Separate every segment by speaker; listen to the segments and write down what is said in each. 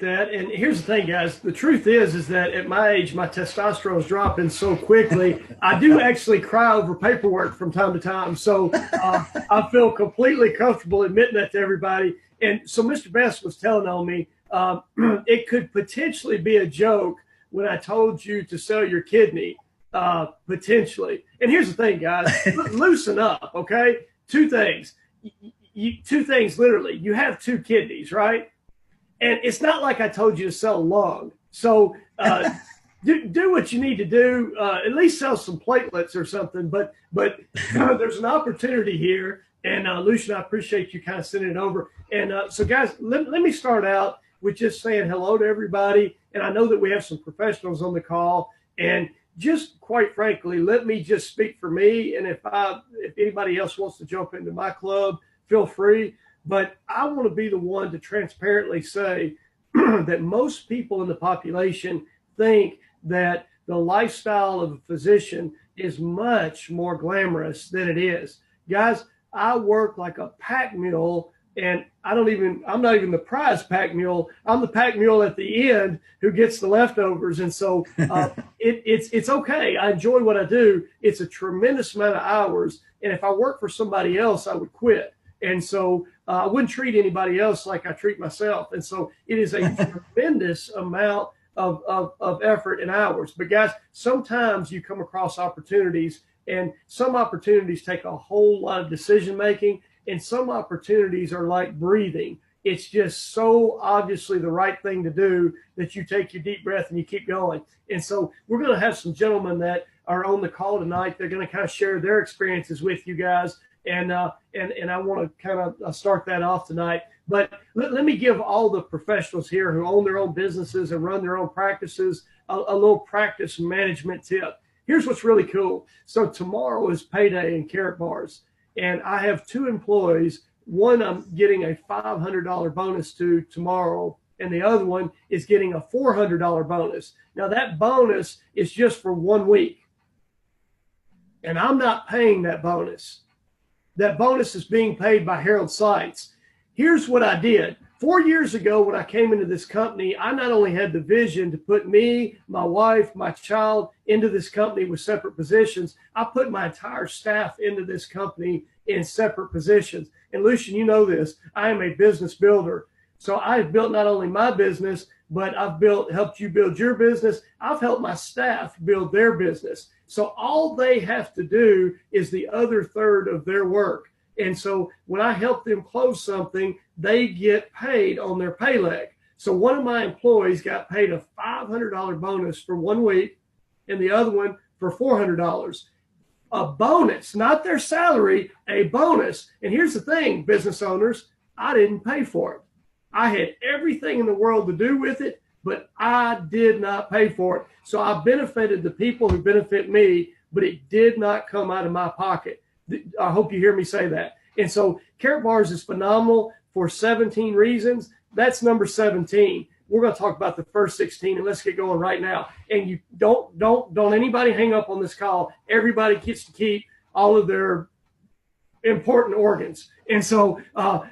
Speaker 1: that. And here's the thing, guys. The truth is that at my age, my testosterone is dropping so quickly. I do actually cry over paperwork from time to time. So I feel completely comfortable admitting that to everybody. And so Mr. Best was telling on me, it could potentially be a joke when I told you to sell your kidney, potentially. And here's the thing, guys, loosen up, okay? Two things, literally. You have two kidneys, right? And it's not like I told you to sell a lung. So do what you need to do, at least sell some platelets or something. But there's an opportunity here. And Lucian, I appreciate you kind of sending it over. And so, guys, let me start out with just saying hello to everybody. And I know that we have some professionals on the call. And just quite frankly, let me just speak for me. And if anybody else wants to jump into my club, feel free. But I want to be the one to transparently say that most people in the population think that the lifestyle of a physician is much more glamorous than it is. Guys, I work like a pack mule, and I'm not even the prize pack mule. I'm the pack mule at the end who gets the leftovers. And so it's okay. I enjoy what I do. It's a tremendous amount of hours. And if I work for somebody else, I would quit. And so I wouldn't treat anybody else like I treat myself. And so it is a tremendous amount of effort and hours. But guys, sometimes you come across opportunities, and some opportunities take a whole lot of decision making, and some opportunities are like breathing. It's just so obviously the right thing to do that you take your deep breath and you keep going. And so we're going to have some gentlemen that are on the call tonight. They're going to kind of share their experiences with you guys. And I want to kind of start that off tonight. But let me give all the professionals here who own their own businesses and run their own practices a little practice management tip. Here's what's really cool. So tomorrow is payday in Karatbars, and I have two employees. One I'm getting a $500 bonus to tomorrow, and the other one is getting a $400 bonus. Now that bonus is just for 1 week, and I'm not paying that bonus. That bonus is being paid by Herald Sites. Here's what I did. 4 years ago, when I came into this company, I not only had the vision to put me, my wife, my child into this company with separate positions, I put my entire staff into this company in separate positions. And Lucian, you know this, I am a business builder. So I've built not only my business, but I've helped you build your business. I've helped my staff build their business. So all they have to do is the other third of their work. And so when I help them close something, they get paid on their pay leg. So one of my employees got paid a $500 bonus for 1 week, and the other one for $400. A bonus, not their salary, a bonus. And here's the thing, business owners, I didn't pay for it. I had everything in the world to do with it, but I did not pay for it. So I benefited the people who benefit me, but it did not come out of my pocket. I hope you hear me say that. And so Karatbars is phenomenal for 17 reasons. That's number 17. We're going to talk about the first 16, and let's get going right now. And you don't anybody hang up on this call. Everybody gets to keep all of their important organs. And so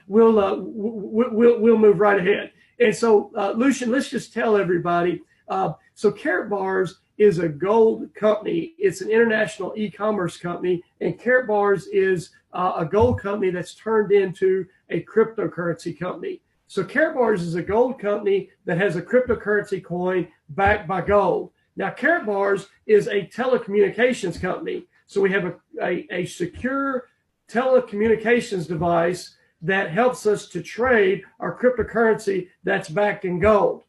Speaker 1: we'll move right ahead. And so Lucian, let's just tell everybody. So Karatbars is a gold company. It's an international e-commerce company, and Karatbars is a gold company that's turned into a cryptocurrency company. So Karatbars is a gold company that has a cryptocurrency coin backed by gold. Now Karatbars is a telecommunications company. So we have a secure telecommunications device that helps us to trade our cryptocurrency that's backed in gold.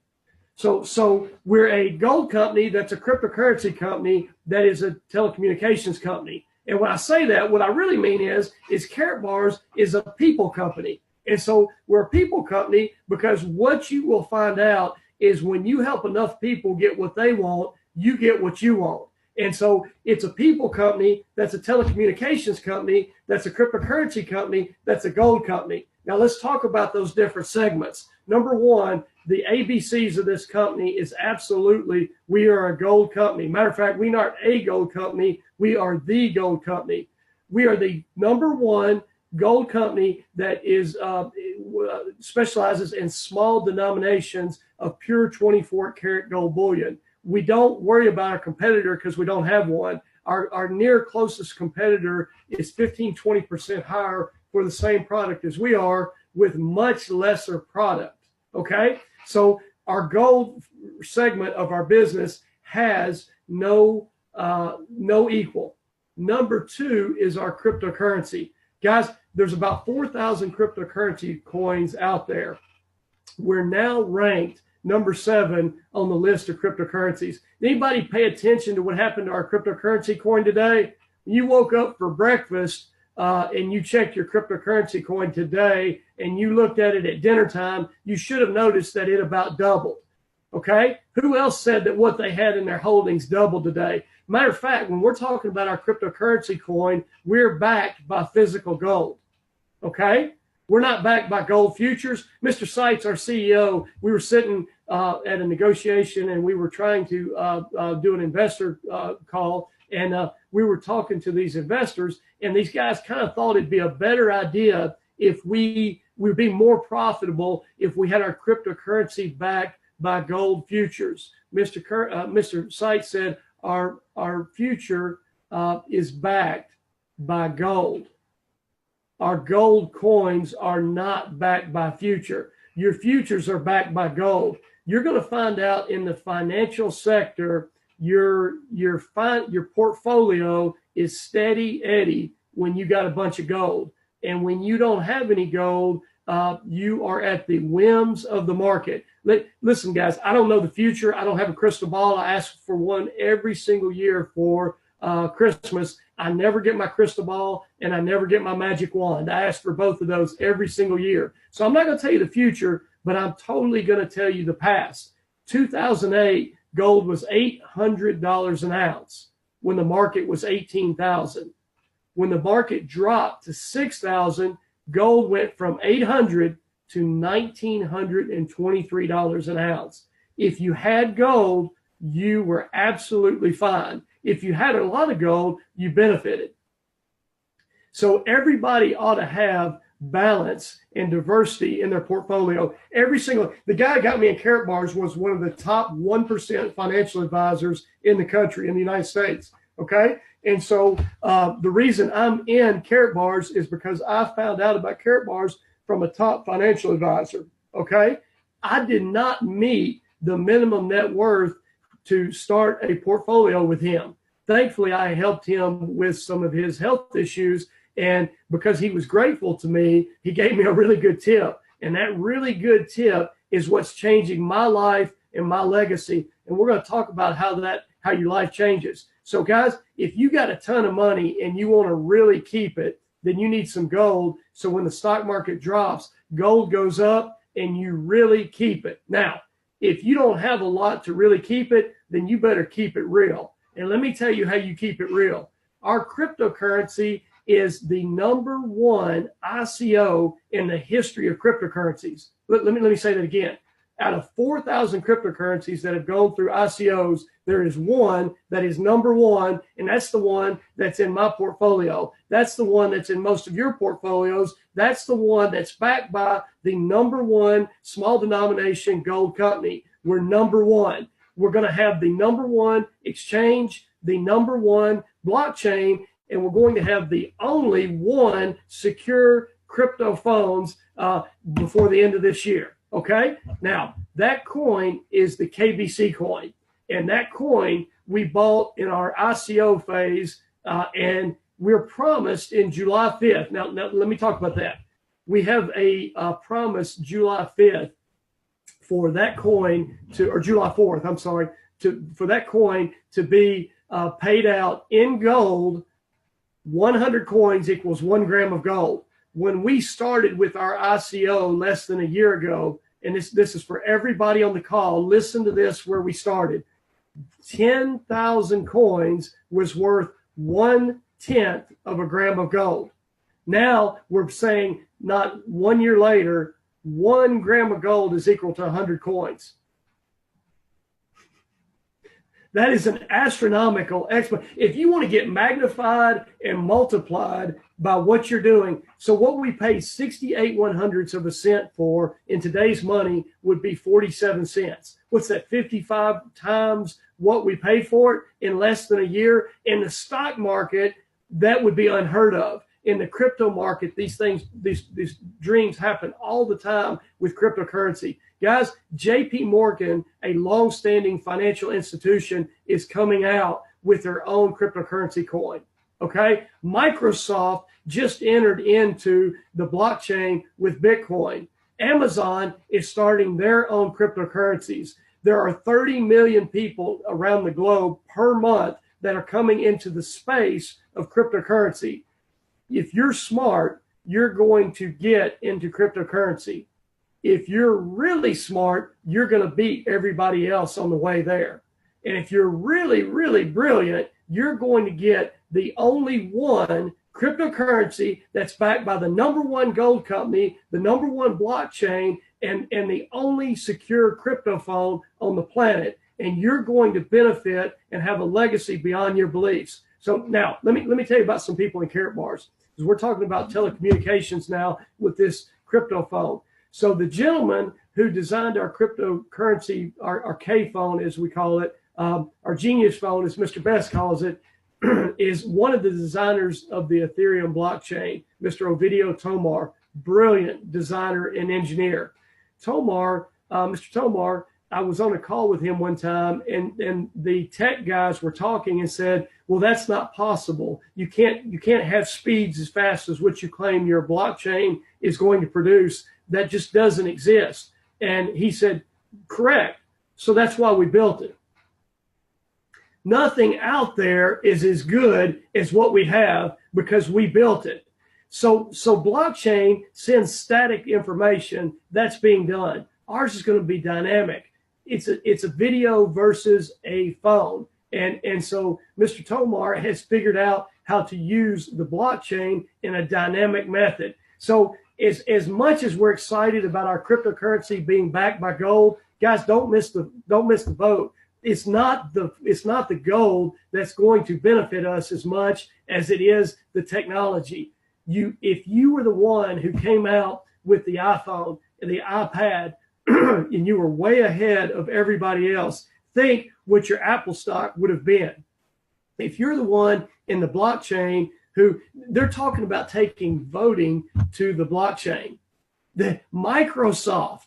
Speaker 1: So we're a gold company that's a cryptocurrency company that is a telecommunications company. And when I say that, what I really mean is Karatbars is a people company. And so we're a people company because what you will find out is when you help enough people get what they want, you get what you want. And so it's a people company that's a telecommunications company, that's a cryptocurrency company, that's a gold company. Now let's talk about those different segments. Number one, the ABCs of this company is absolutely, we are a gold company. Matter of fact, we aren't a gold company, we are the gold company. We are the number one gold company that is specializes in small denominations of pure 24 karat gold bullion. We don't worry about our competitor because we don't have one. Our near closest competitor is 15-20% higher for the same product as we are, with much lesser product. Okay, so our gold segment of our business has no equal. Number two is our cryptocurrency. Guys, there's about 4,000 cryptocurrency coins out there. We're now ranked number 7 on the list of cryptocurrencies. Anybody pay attention to what happened to our cryptocurrency coin today? You woke up for breakfast and you checked your cryptocurrency coin today and you looked at it at dinner time, you should have noticed that it about doubled. Okay? Who else said that what they had in their holdings doubled today? Matter of fact, when we're talking about our cryptocurrency coin, we're backed by physical gold. Okay? We're not backed by gold futures. Mr. Seitz, our CEO, we were sitting at a negotiation and we were trying to do an investor call, and we were talking to these investors, and these guys kind of thought it'd be a better idea if we would be more profitable if we had our cryptocurrency backed by gold futures. Mr. Seitz said our future is backed by gold. Our gold coins are not backed by future. Your futures are backed by gold. You're going to find out in the financial sector, your portfolio is steady Eddie when you got a bunch of gold. And when you don't have any gold, you are at the whims of the market. Listen, guys, I don't know the future. I don't have a crystal ball. I ask for one every single year for Christmas. I never get my crystal ball and I never get my magic wand. I ask for both of those every single year. So I'm not going to tell you the future, but I'm totally going to tell you the past. 2008, gold was $800 an ounce when the market was $18,000. When the market dropped to $6,000, gold went from $800 to $1,923 an ounce. If you had gold, you were absolutely fine. If you had a lot of gold, you benefited. So everybody ought to have balance and diversity in their portfolio. The guy that got me in Karatbars was one of the top 1% financial advisors in the country, in the United States. Okay. And so the reason I'm in Karatbars is because I found out about Karatbars from a top financial advisor. Okay. I did not meet the minimum net worth to start a portfolio with him. Thankfully, I helped him with some of his health issues. And because he was grateful to me, he gave me a really good tip. And that really good tip is what's changing my life and my legacy. And we're going to talk about how your life changes. So guys, if you got a ton of money and you want to really keep it, then you need some gold. So when the stock market drops, gold goes up and you really keep it. Now, if you don't have a lot to really keep it, then you better keep it real. And let me tell you how you keep it real. Our cryptocurrency is the #1 ICO in the history of cryptocurrencies. Let me say that again. Out of 4,000 cryptocurrencies that have gone through ICOs, there is one that is #1, and that's the one that's in my portfolio. That's the one that's in most of your portfolios. That's the one that's backed by the #1 small denomination gold company. We're #1. We're going to have the #1 exchange, the #1 blockchain, and we're going to have the only one secure crypto phones before the end of this year. Okay. Now that coin is the KBC coin, and that coin we bought in our ICO phase, and we're promised in July 5th. Now let me talk about that. We have a promise July 5th for that coin or July 4th, I'm sorry, for that coin to be paid out in gold. 100 coins equals 1 gram of gold. When we started with our ICO less than a year ago, and this is for everybody on the call, listen to this where we started. 10,000 coins was worth 1/10 of a gram of gold. Now we're saying not 1 year later, 1 gram of gold is equal to 100 coins. That is an astronomical exponent. If you want to get magnified and multiplied by what you're doing, so what we pay 68/100ths of a cent for in today's money would be 47 cents. What's that, 55 times what we pay for it in less than a year? In the stock market, that would be unheard of. In the crypto market, these things, these dreams happen all the time with cryptocurrency. Guys, JP Morgan, a long-standing financial institution, is coming out with their own cryptocurrency coin. Okay? Microsoft just entered into the blockchain with Bitcoin. Amazon is starting their own cryptocurrencies. There are 30 million people around the globe per month that are coming into the space of cryptocurrency. If you're smart, you're going to get into cryptocurrency. If you're really smart, you're going to beat everybody else on the way there. And if you're really, really brilliant, you're going to get the only one cryptocurrency that's backed by the #1 gold company, the #1 blockchain, and the only secure crypto phone on the planet. And you're going to benefit and have a legacy beyond your beliefs. So now let me tell you about some people in Karatbars, because we're talking about telecommunications now with this crypto phone. So the gentleman who designed our cryptocurrency, our K phone, as we call it, our genius phone, as Mr. Best calls it, is one of the designers of the Ethereum blockchain, Mr. Ovidio Tomar, brilliant designer and engineer. Mr. Tomar, I was on a call with him one time, and the tech guys were talking and said, well, that's not possible. You can't have speeds as fast as what you claim your blockchain is going to produce. That just doesn't exist. And he said, correct. So that's why we built it. Nothing out there is as good as what we have because we built it. So blockchain sends static information. That's being done. Ours is going to be dynamic. It's a video versus a phone. And so Mr. Tomar has figured out how to use the blockchain in a dynamic method. So as much as we're excited about our cryptocurrency being backed by gold, guys, don't miss the boat. It's not the gold that's going to benefit us as much as it is the technology. If you were the one who came out with the iPhone and the iPad and you were way ahead of everybody else, think what your Apple stock would have been. If you're the one in the blockchain who they're talking about taking voting to the blockchain, the Microsoft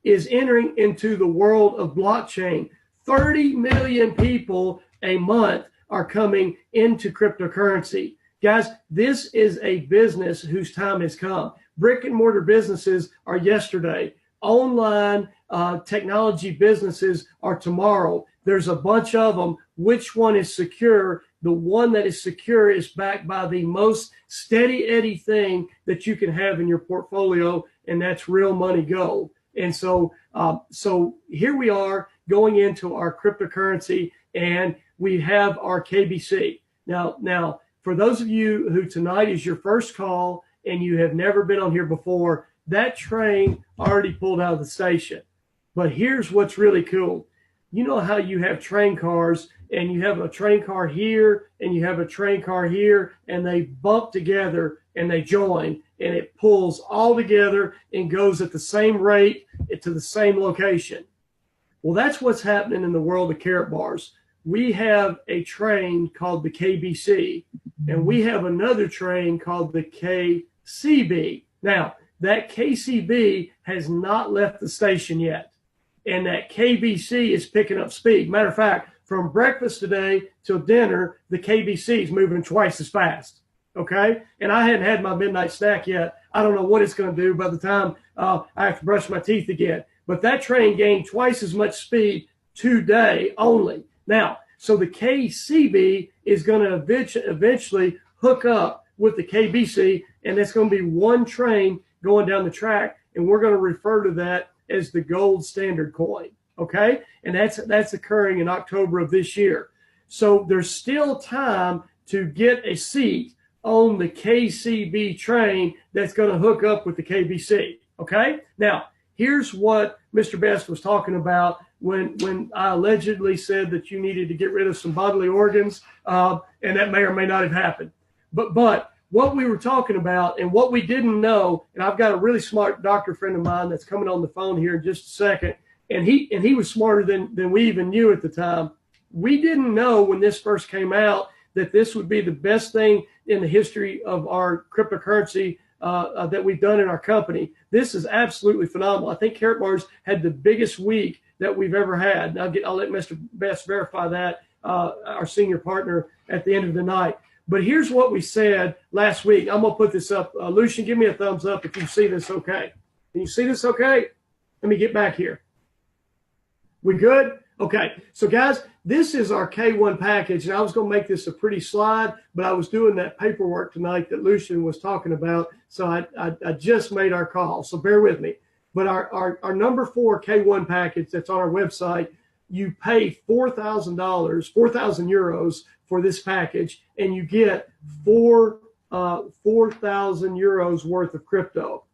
Speaker 1: is entering into the world of blockchain. 30 million people a month are coming into cryptocurrency. Guys, this is a business whose time has come. Brick and mortar businesses are yesterday. Online technology businesses are tomorrow. There's a bunch of them. Which one is secure? The one that is secure is backed by the most steady Eddie thing that you can have in your portfolio, and that's real money gold. And so here we are going into our cryptocurrency, and we have our KBC. Now, for those of you who tonight is your first call and you have never been on here before, that train already pulled out of the station. But here's what's really cool. You know how you have train cars, and you have a train car here and you have a train car here, and they bump together and they join, and it pulls all together and goes at the same rate to the same location. Well, that's what's happening in the world of Karatbars. We have a train called the KBC, and we have another train called the KCB. Now, that KCB has not left the station yet, and that KBC is picking up speed. Matter of fact, from breakfast today till dinner, the KBC is moving twice as fast, okay? And I hadn't had my midnight snack yet. I don't know what it's going to do by the time I have to brush my teeth again. But that train gained twice as much speed today only. Now, so the KCB is going to eventually hook up with the KBC, and it's going to be one train going down the track, and we're going to refer to that as the gold standard coin, okay? And that's occurring in October of this year. So there's still time to get a seat on the KCB train that's going to hook up with the KBC, okay? Now, here's what Mr. Best was talking about when I allegedly said that you needed to get rid of some bodily organs, and that may or may not have happened. But what we were talking about and what we didn't know, and I've got a really smart doctor friend of mine that's coming on the phone here in just a second, and he was smarter than we even knew at the time. We didn't know when this first came out that this would be the best thing in the history of our cryptocurrency that we've done in our company. This is absolutely phenomenal. I think Karatbars had the biggest week that we've ever had. I'll let Mr. Best verify that, our senior partner, at the end of the night. But here's what we said last week. I'm going to put this up. Lucian, give me a thumbs up if you see this okay. Can you see this okay? Let me get back here. We good? Okay. So, guys, this is our K1 package. And I was going to make this a pretty slide, but I was doing that paperwork tonight that Lucian was talking about. So I just made our call. So bear with me. But our number 4 K1 package that's on our website, you pay $4,000, 4,000 euros for this package, and you get 4,000 euros worth of crypto.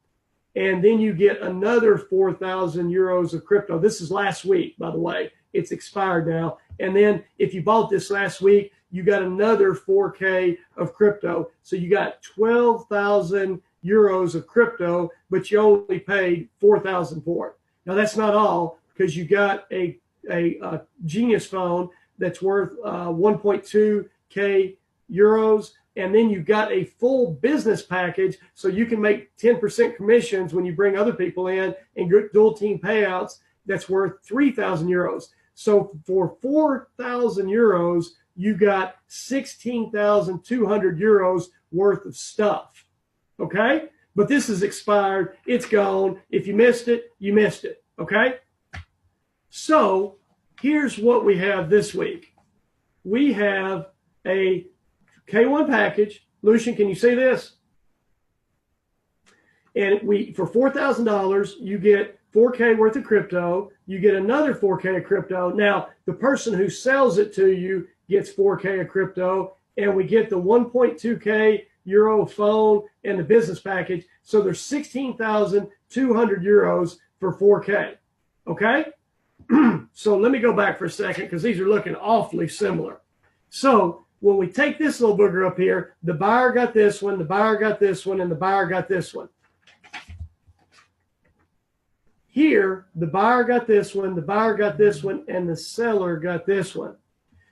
Speaker 1: And then you get another 4,000 euros of crypto. This is last week, by the way. It's expired now. And then if you bought this last week, you got another 4K of crypto. So you got 12,000 euros of crypto, but you only paid 4,000 for it. Now, that's not all, because you got a Genius phone that's worth 1.2K euros. And then you got a full business package, so you can make 10% commissions when you bring other people in and get dual team payouts that's worth 3,000 euros. So for 4,000 euros, you got 16,200 euros worth of stuff. Okay? But this is expired. It's gone. If you missed it, you missed it. Okay? So here's what we have this week. We have a K1 package. Lucian, can you see this? And for $4,000, you get 4K worth of crypto. You get another 4K of crypto. Now, the person who sells it to you gets 4K of crypto, and we get the 1.2K euro phone and the business package. So there's 16,200 euros for 4K. Okay? So let me go back for a second, because these are looking awfully similar. So when we take this little booger up here, the buyer got this one, the buyer got this one, and the buyer got this one. Here, the buyer got this one, the buyer got this one, and the seller got this one.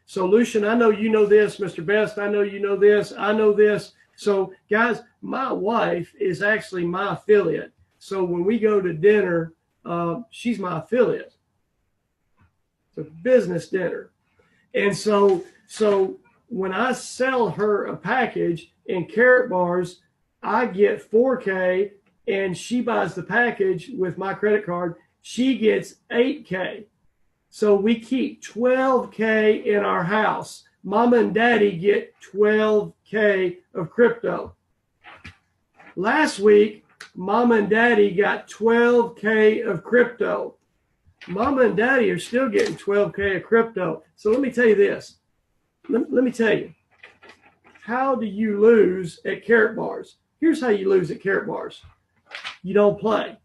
Speaker 1: So, Lucian, I know you know this. Mr. Best, I know you know this. I know this. So, guys, my wife is actually my affiliate. So when we go to dinner, she's my affiliate. It's a business dinner. And so when I sell her a package in Karatbars, I get 4K, and she buys the package with my credit card. She gets 8K. So we keep 12K in our house. Mama and Daddy get 12K of crypto. Last week, Mama and Daddy got 12K of crypto. Mama and Daddy are still getting 12K of crypto. So let me tell you this. Let me tell you. How do you lose at Karatbars? Here's how you lose at Karatbars. You don't play.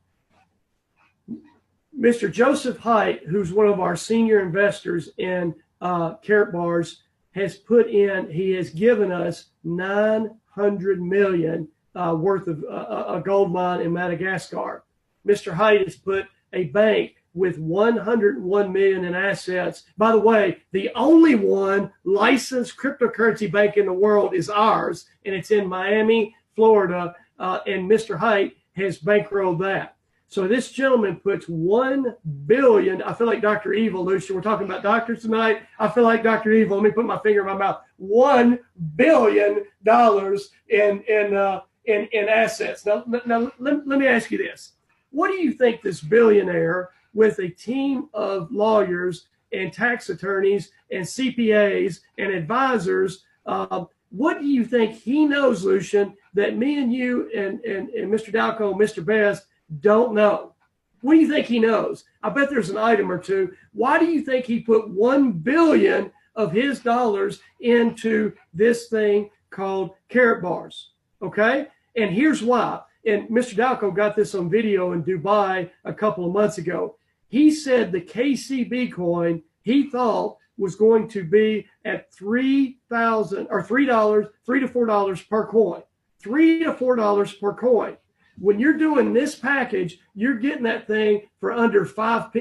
Speaker 1: Mr. Joseph Height, who's one of our senior investors in Karatbars, he has given us 900 million worth of a gold mine in Madagascar. Mr. Height has put a bank with 101 million in assets. By the way, the only one licensed cryptocurrency bank in the world is ours, and it's in Miami, Florida, and Mr. Height has bankrolled that. So this gentleman puts 1 billion. I feel like Dr. Evil, Lucian. We're talking about doctors tonight. I feel like Dr. Evil. Let me put my finger in my mouth. $1 billion in assets. Now let me ask you this. What do you think this billionaire, with a team of lawyers and tax attorneys and CPAs and advisors, what do you think he knows, Lucian, that me and you and Mr. Dalco and Mr. Best don't know? What do you think he knows? I bet there's an item or two. Why do you think he put 1 billion of his dollars into this thing called Karatbars? Okay? And here's why. And Mr. Dalco got this on video in Dubai a couple of months ago. He said the KCB coin he thought was going to be at $3,000 or $3 to $4 per coin. $3 to $4 per coin. When you're doing this package, you're getting that thing for under 5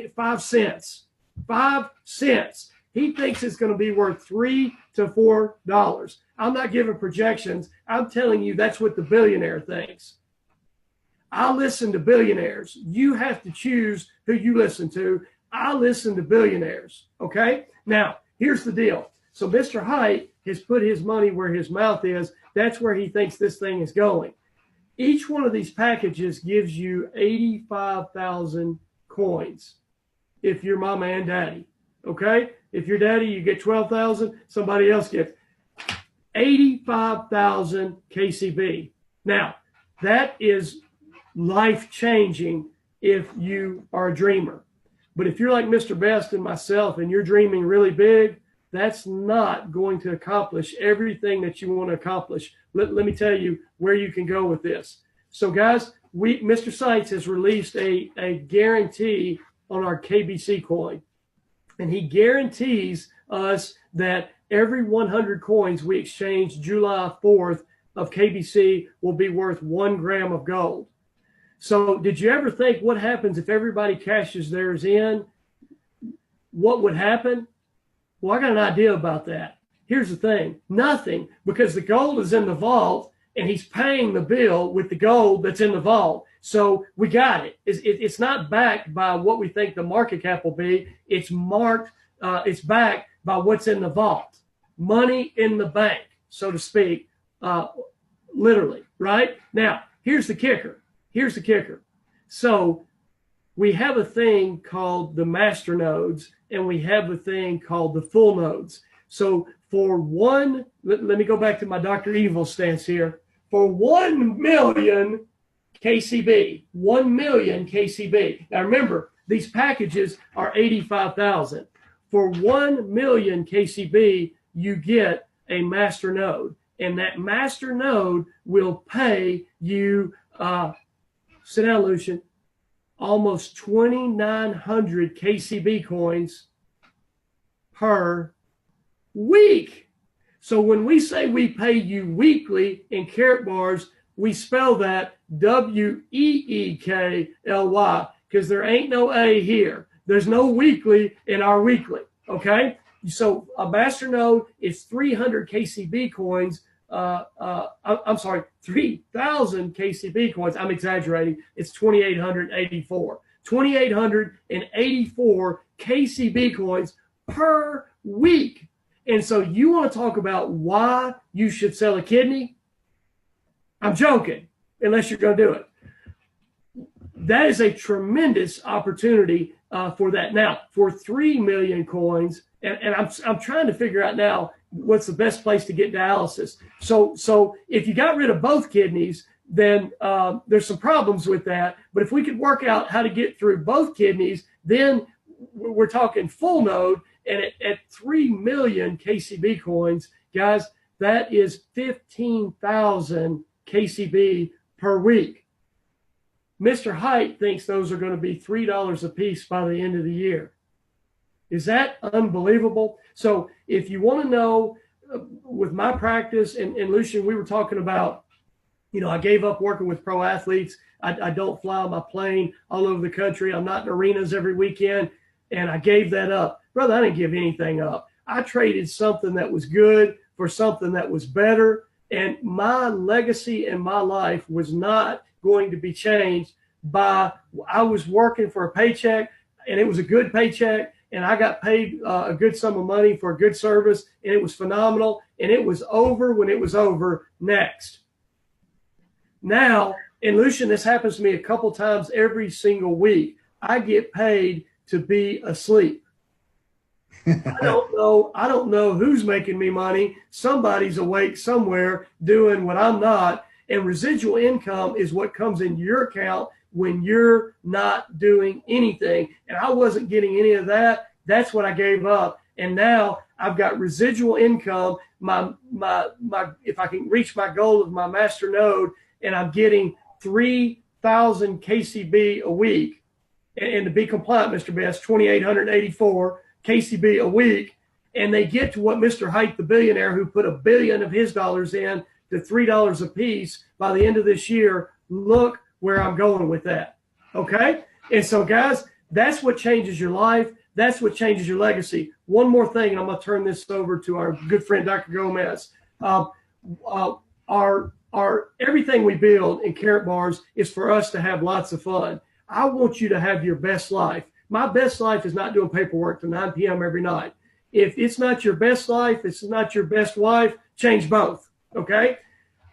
Speaker 1: cents. 5 cents. He thinks it's going to be worth $3 to $4. I'm not giving projections. I'm telling you that's what the billionaire thinks. I listen to billionaires. You have to choose who you listen to. I listen to billionaires. Okay? Now, here's the deal. So Mr. Height has put his money where his mouth is. That's where he thinks this thing is going. Each one of these packages gives you 85,000 coins if you're mama and daddy. Okay? If you're daddy, you get 12,000. Somebody else gets 85,000 KCB. Now, that is life-changing if you are a dreamer. But if you're like Mr. Best and myself and you're dreaming really big, that's not going to accomplish everything that you want to accomplish. Let me tell you where you can go with this. So guys, Mr. Seitz has released a guarantee on our KBC coin. And he guarantees us that every 100 coins we exchange July 4th of KBC will be worth 1 gram of gold. So did you ever think what happens if everybody cashes theirs in? What would happen? Well, I got an idea about that. Here's the thing. Nothing, because the gold is in the vault and he's paying the bill with the gold that's in the vault. So we got it. It's not backed by what we think the market cap will be. It's marked, it's backed by what's in the vault. Money in the bank, so to speak, literally, right? Now, here's the kicker. Here's the kicker. So we have a thing called the master nodes and we have a thing called the full nodes. So for one, let me go back to my Dr. Evil stance here. For 1 million KCB, 1 million KCB. Now remember, these packages are 85,000. For 1 million KCB, you get a master node. And that master node will pay you, sit down, Lucian, almost 2,900 KCB coins per week. So when we say we pay you weekly in Karatbars, we spell that WEEKLY because there ain't no A here. There's no weekly in our weekly, okay? So a master node is 300 KCB coins. I'm sorry, 3,000 KCB coins. I'm exaggerating. It's 2,884. 2,884 KCB coins per week. And so you want to talk about why you should sell a kidney? I'm joking, unless you're going to do it. That is a tremendous opportunity for that. Now, for 3 million coins, and I'm trying to figure out now what's the best place to get dialysis. So if you got rid of both kidneys, then there's some problems with that. But if we could work out how to get through both kidneys, then we're talking full node. And at 3 million KCB coins, guys, that is 15,000 KCB per week. Mr. Height thinks those are going to be $3 a piece by the end of the year. Is that unbelievable? So if you want to know, with my practice, and Lucian, we were talking about, I gave up working with pro athletes. I don't fly on my plane all over the country. I'm not in arenas every weekend, and I gave that up. Brother, I didn't give anything up. I traded something that was good for something that was better, and my legacy in my life was not going to be changed by, I was working for a paycheck, and it was a good paycheck, and I got paid a good sum of money for a good service, and it was phenomenal, and it was over when it was over. Next. Now, and Lucian, this happens to me a couple times every single week. I get paid to be asleep. I don't know who's making me money. Somebody's awake somewhere doing what I'm not. And residual income is what comes into your account when you're not doing anything. And I wasn't getting any of that. That's what I gave up. And now I've got residual income. If I can reach my goal of my master node, and I'm getting 3,000 KCB a week. and to be compliant, Mr. Best, 2,884 KCB a week, and they get to what Mr. Haidt, the billionaire who put $1 billion of his dollars in to $3 a piece by the end of this year, look where I'm going with that. Okay? And so, guys, that's what changes your life. That's what changes your legacy. One more thing, and I'm going to turn this over to our good friend, Dr. Gomez. Our everything we build in Karatbars is for us to have lots of fun. I want you to have your best life. My best life is not doing paperwork till 9 p.m. every night. If it's not your best life, it's not your best wife, change both, okay?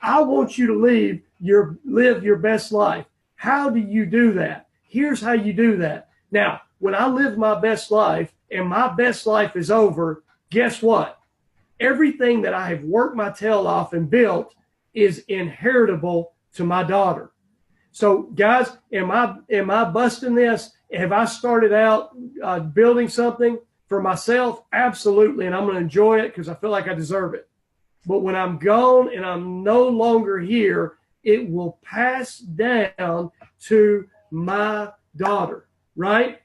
Speaker 1: I want you to live your best life. How do you do that? Here's how you do that. Now, when I live my best life and my best life is over, guess what? Everything that I have worked my tail off and built is inheritable to my daughter. So, guys, am I busting this? Have I started out building something for myself? Absolutely, and I'm going to enjoy it because I feel like I deserve it. But when I'm gone and I'm no longer here, it will pass down to my daughter, right?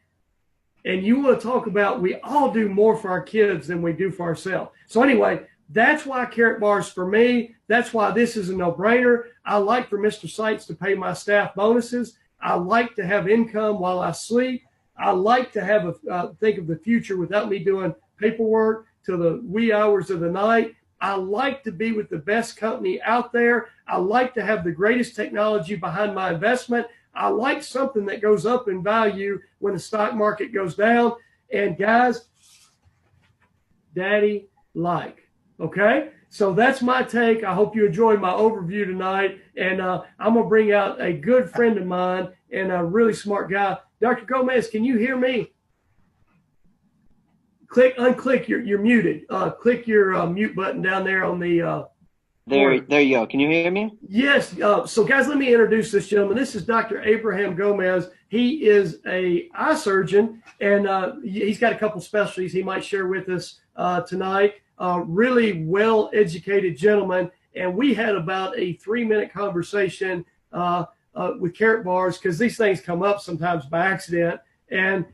Speaker 1: And you want to talk about, we all do more for our kids than we do for ourselves. So anyway, that's why Karatbars for me. That's why this is a no-brainer. I like for Mr. Seitz to pay my staff bonuses. I like to have income while I sleep. I like to have think of the future without me doing paperwork till the wee hours of the night. I like to be with the best company out there. I like to have the greatest technology behind my investment. I like something that goes up in value when the stock market goes down. And guys, daddy like. Okay, so that's my take. I hope you enjoyed my overview tonight. And I'm going to bring out a good friend of mine and a really smart guy. Dr. Gomez, can you hear me? Unclick, you're muted. Click your mute button down there on the...
Speaker 2: There you go. Can you hear me?
Speaker 1: Yes. So guys, let me introduce this gentleman. This is Dr. Abraham Gomez. He is a eye surgeon, and he's got a couple specialties he might share with us tonight. Really well-educated gentleman, and we had about a 3-minute conversation with Karatbars because these things come up sometimes by accident, and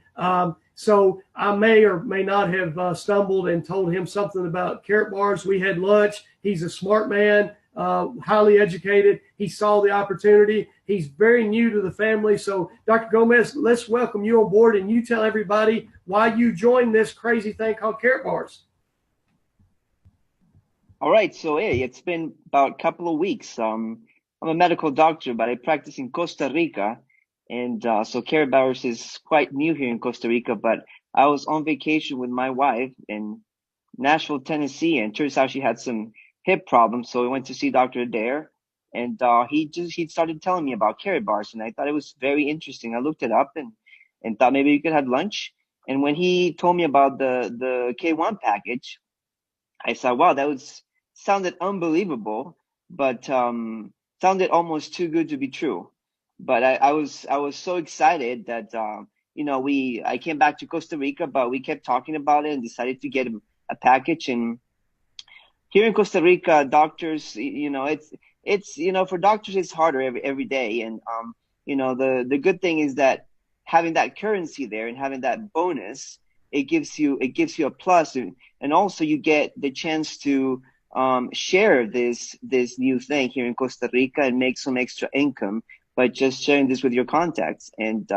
Speaker 1: so I may or may not have stumbled and told him something about Karatbars. We had lunch. He's a smart man, highly educated. He saw the opportunity. He's very new to the family. So, Dr. Gomez, let's welcome you on board, and you tell everybody why you joined this crazy thing called Karatbars.
Speaker 2: All right. So, hey, it's been about a couple of weeks. I'm a medical doctor, but I practice in Costa Rica. And so Karatbars is quite new here in Costa Rica, but I was on vacation with my wife in Nashville, Tennessee, and turns out she had some hip problems. So we went to see Dr. Adair, and he started telling me about Karatbars, and I thought it was very interesting. I looked it up and thought maybe we could have lunch. And when he told me about the K1 package, I thought, wow, sounded unbelievable, but sounded almost too good to be true. But I was so excited that I came back to Costa Rica, but we kept talking about it and decided to get a package. And here in Costa Rica, doctors, it's for doctors it's harder every day. And the good thing is that having that currency there and having that bonus, it gives you a plus, and also you get the chance to share this new thing here in Costa Rica and make some extra income by just sharing this with your contacts, and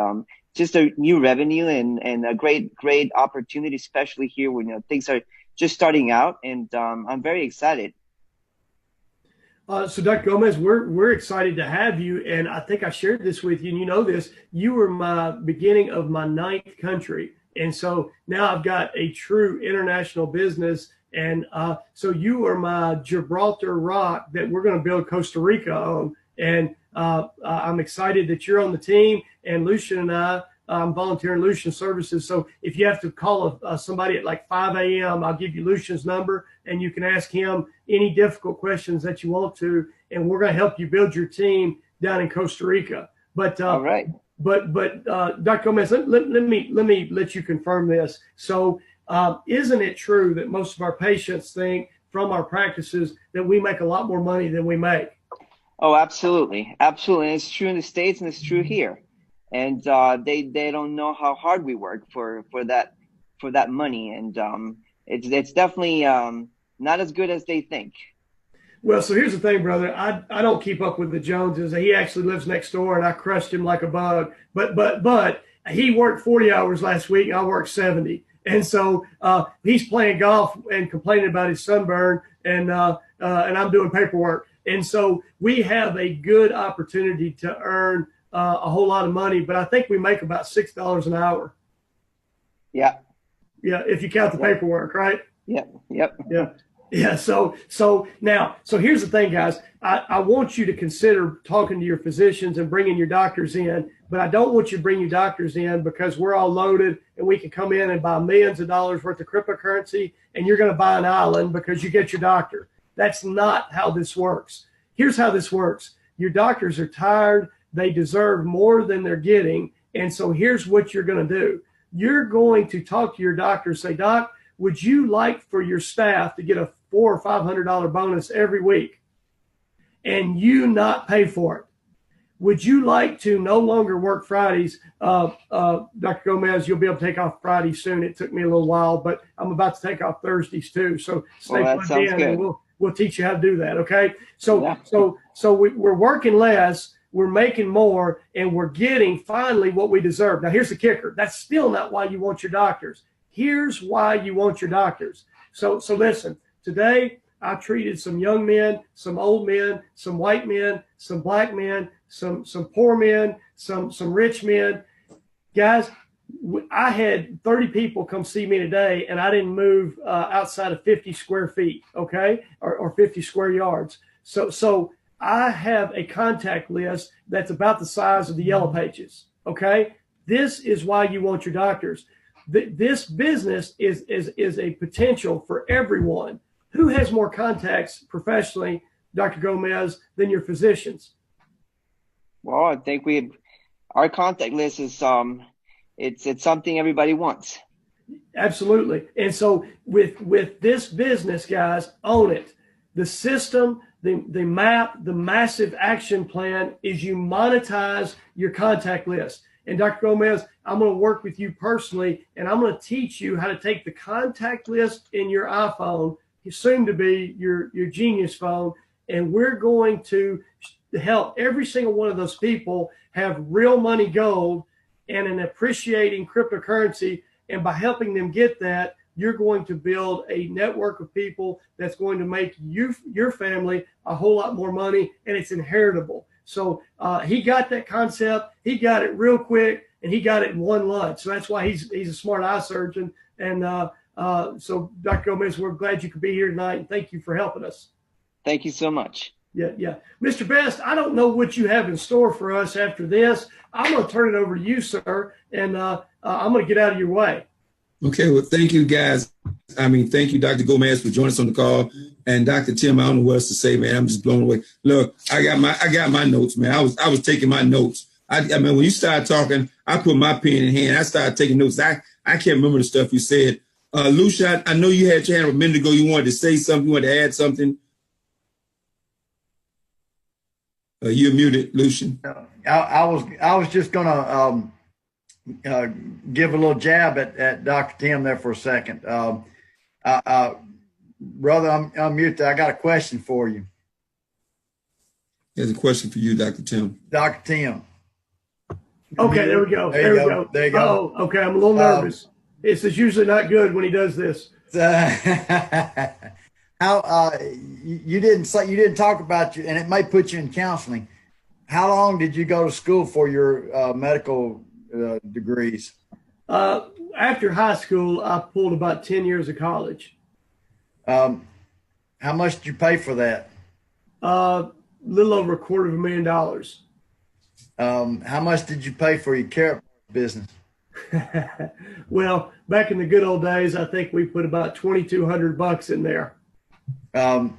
Speaker 2: just a new revenue and a great opportunity, especially here when things are just starting out, and I'm very excited.
Speaker 1: So Dr. Gomez, we're excited to have you, and I think I shared this with you, and you know this. You were my beginning of my 9th country, and so now I've got a true international business, and so you are my Gibraltar rock that we're going to build Costa Rica on, and I'm excited that you're on the team, and Lucian and I'm volunteering Lucian services. So if you have to call somebody at like 5 a.m., I'll give you Lucian's number, and you can ask him any difficult questions that you want to, and we're going to help you build your team down in Costa Rica. But
Speaker 2: all right.
Speaker 1: But Dr. Gomez, let me let you confirm this. So isn't it true that most of our patients think from our practices that we make a lot more money than we make?
Speaker 2: Oh, absolutely. Absolutely. And it's true in the States and it's true here. and they don't know how hard we work for that money, and it's definitely not as good as they think.
Speaker 1: Well, so here's the thing, brother. I don't keep up with the Joneses. He actually lives next door, and I crushed him like a bug. But he worked 40 hours last week. I worked 70, and so he's playing golf and complaining about his sunburn, and I'm doing paperwork. And so we have a good opportunity to earn a whole lot of money. But I think we make about $6 an hour.
Speaker 2: Yeah.
Speaker 1: Yeah, if you count the paperwork, right?
Speaker 2: Yep. Yep.
Speaker 1: Yeah. Yeah. So here's the thing, guys. I want you to consider talking to your physicians and bringing your doctors in, but I don't want you to bring your doctors in because we're all loaded and we can come in and buy millions of dollars worth of cryptocurrency and you're going to buy an island because you get your doctor. That's not how this works. Here's how this works. Your doctors are tired. They deserve more than they're getting. And so here's what you're going to do. You're going to talk to your doctor and say, Doc, would you like for your staff to get a $400 or $500 bonus every week and you not pay for it? Would you like to no longer work Fridays? Dr. Gomez, you'll be able to take off Friday soon. It took me a little while, but I'm about to take off Thursdays too. So stay plugged in and we'll teach you how to do that. Okay. So we're working less, we're making more, and we're getting finally what we deserve. Now here's the kicker. That's still not why you want your doctors. Here's why you want your doctors. So listen, today I treated some young men, some old men, some white men, some black men, some poor men, some rich men. Guys, I had 30 people come see me today, and I didn't move outside of 50 square feet, okay, or 50 square yards. So I have a contact list that's about the size of the yellow pages, okay? This is why you want your doctors. This business is a potential for everyone. Who has more contacts professionally, Dr. Gomez, than your physicians?
Speaker 2: Well, I think our contact list is it's something everybody wants.
Speaker 1: Absolutely. And so with this business, guys, own it. The system, the map, the massive action plan is you monetize your contact list. And Dr. Gomez, I'm going to work with you personally, and I'm going to teach you how to take the contact list in your iPhone, soon to be your Genius phone, and we're going to help every single one of those people have real money gold and an appreciating cryptocurrency. And by helping them get that, you're going to build a network of people that's going to make your family a whole lot more money, and it's inheritable. So he got that concept. He got it real quick, and he got it in one lunch. So that's why he's a smart eye surgeon. And so, Dr. Gomez, we're glad you could be here tonight, and thank you for helping us.
Speaker 2: Thank you so much.
Speaker 1: Yeah. Mr. Best, I don't know what you have in store for us after this. I'm going to turn it over to you, sir, and I'm going to get out of your way.
Speaker 3: Okay, well, thank you, guys. Thank you, Dr. Gomez, for joining us on the call. And Dr. Tim, I don't know what else to say, man. I'm just blown away. Look, I got my notes, man. I was taking my notes. When you started talking, I put my pen in hand. I started taking notes. I can't remember the stuff you said. Lucian, I know you had your hand up a minute ago. You wanted to say something. You wanted to add something. You're muted, Lucian.
Speaker 4: I was just gonna give a little jab at Dr. Tim there for a second. Brother, I'm muted. I got a question for you.
Speaker 3: There's a question for you, Dr. Tim.
Speaker 4: Dr. Tim.
Speaker 1: Okay, there we go. There you go. Oh, okay, I'm a little nervous. This is usually not good when he does this.
Speaker 4: How you didn't talk about you, and it may put you in counseling. How long did you go to school for your medical degrees?
Speaker 1: After high school, I pulled about 10 years of college.
Speaker 4: How much did you pay for that?
Speaker 1: Little over $250,000.
Speaker 4: How much did you pay for your Karatbars business?
Speaker 1: Well, back in the good old days, I think we put about $2,200 in there.
Speaker 4: How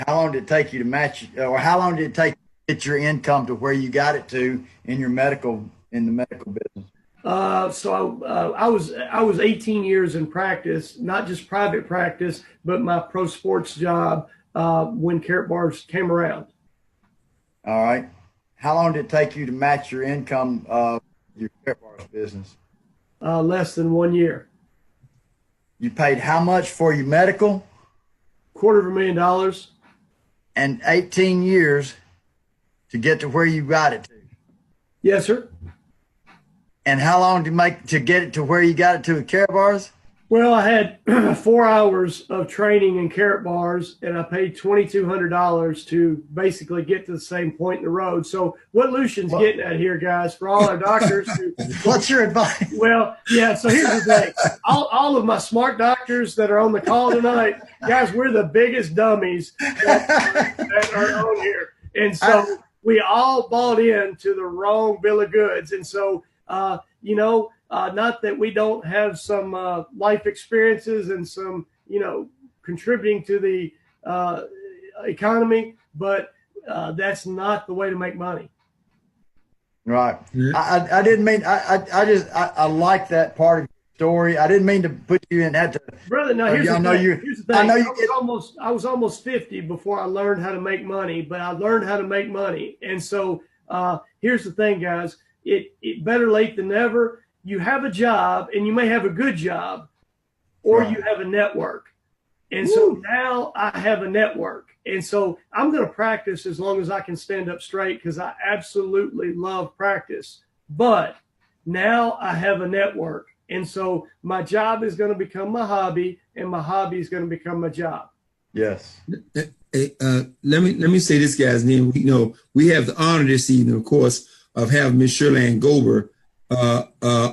Speaker 4: long did it take you to match, or how long did it take to get your income to where you got it to in the medical business?
Speaker 1: So I was 18 years in practice, not just private practice, but my pro sports job when Karatbars came around.
Speaker 4: All right. How long did it take you to match your income Karatbars business?
Speaker 1: Less than 1 year.
Speaker 4: You paid how much for your medical?
Speaker 1: $250,000.
Speaker 4: And 18 years to get to where you got it to.
Speaker 1: Yes, sir.
Speaker 4: And how long to get it to where you got it to with Karatbars?
Speaker 1: Well, I had 4 hours of training in Karatbars, and I paid $2,200 to basically get to the same point in the road. So what Lucian's getting at here, guys, for all our doctors.
Speaker 4: What's your advice?
Speaker 1: Well, yeah, so here's the thing. All of my smart doctors that are on the call tonight, guys, we're the biggest dummies that are on here. And so we all bought into the wrong bill of goods. And so, not that we don't have some life experiences and some, contributing to the economy, but that's not the way to make money.
Speaker 4: Right. I didn't mean, I like that part of the story. I didn't mean to put you in that.
Speaker 1: Brother, now here's the thing. I was almost 50 before I learned how to make money, but I learned how to make money. And so here's the thing, guys. It better late than never. You have a job, and you may have a good job, or you have a network. And so now I have a network. And so I'm going to practice as long as I can stand up straight because I absolutely love practice. But now I have a network. And so my job is going to become my hobby, and my hobby is going to become my job. Yes.
Speaker 3: Let me say this, guys. And then we have the honor this evening, of course, of having Miss Cherylanne Gober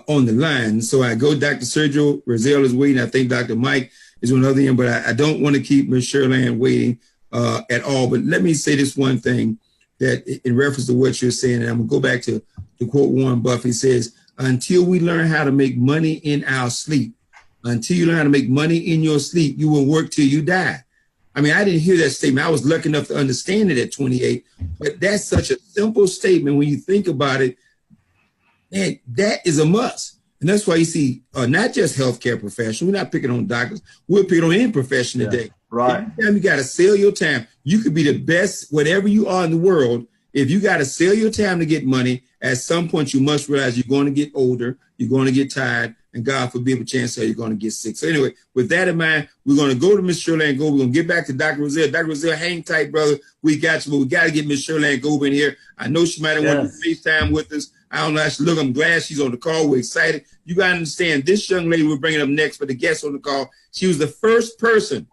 Speaker 3: on the line. So I go, Dr. Sergio Rozzelle is waiting. I think Dr. Mike is on the other end, but I don't want to keep Miss Cherylanne waiting at all. But let me say this one thing that in reference to what you're saying, and I'm going to go back to quote Warren Buffett. He says, until we learn how to make money in our sleep, until you learn how to make money in your sleep, you will work till you die. I mean, I didn't hear that statement. I was lucky enough to understand it at 28, but that's such a simple statement when you think about it. Man, that is a must. And that's why you see not just healthcare professionals. We're not picking on doctors. We're picking on any profession today.
Speaker 4: Right.
Speaker 3: Every time you got to sell your time. You could be the best, whatever you are in the world. If you got to sell your time to get money, at some point you must realize you're going to get older, you're going to get tired, and God forbid a chance that you're going to get sick. So anyway, with that in mind, we're going to go to Miss Cherylanne Gober. We're going to get back to Dr. Rozzelle. Dr. Rozzelle, hang tight, brother. We got you, but we got to get Miss Cherylanne Gober in here. I know she might have wanted to FaceTime with us. I don't know. Look, I'm glad she's on the call. We're excited. You got to understand, this young lady we're bringing up next for the guest on the call, she was the first person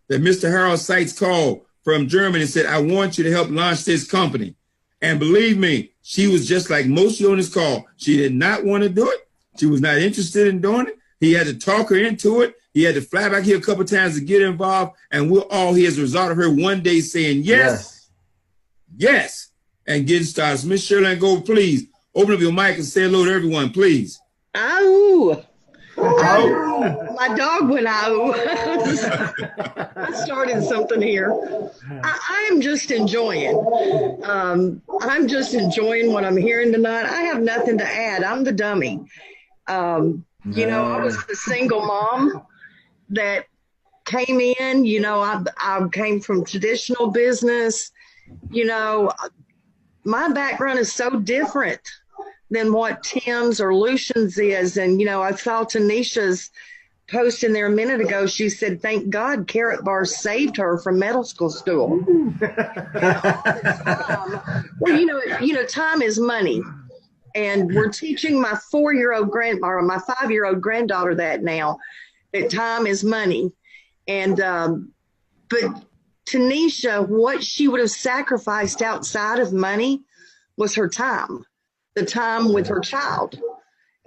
Speaker 3: that Mr. Harold Seitz called from Germany and said, I want you to help launch this company. And believe me, she was just like most of you on this call. She did not want to do it. She was not interested in doing it. He had to talk her into it. He had to fly back here a couple of times to get involved. And we're all here as a result of her one day saying yes, and getting started. So Miss Cherylanne Gober, please open up your mic and say hello to everyone, please.
Speaker 5: Oh. My dog went out. I started something here. I am just enjoying. I'm just enjoying what I'm hearing tonight. I have nothing to add. I'm the dummy. I was the single mom that came in. I came from traditional business. My background is so different than what Tim's or Lucian's is. And, I saw Tanisha's post in there a minute ago. She said, thank God Karatbars saved her from medical school. Time is money. And we're teaching my 4-year-old my 5-year-old granddaughter that now, that time is money. And, but Tanisha, what she would have sacrificed outside of money was her time. The time with her child.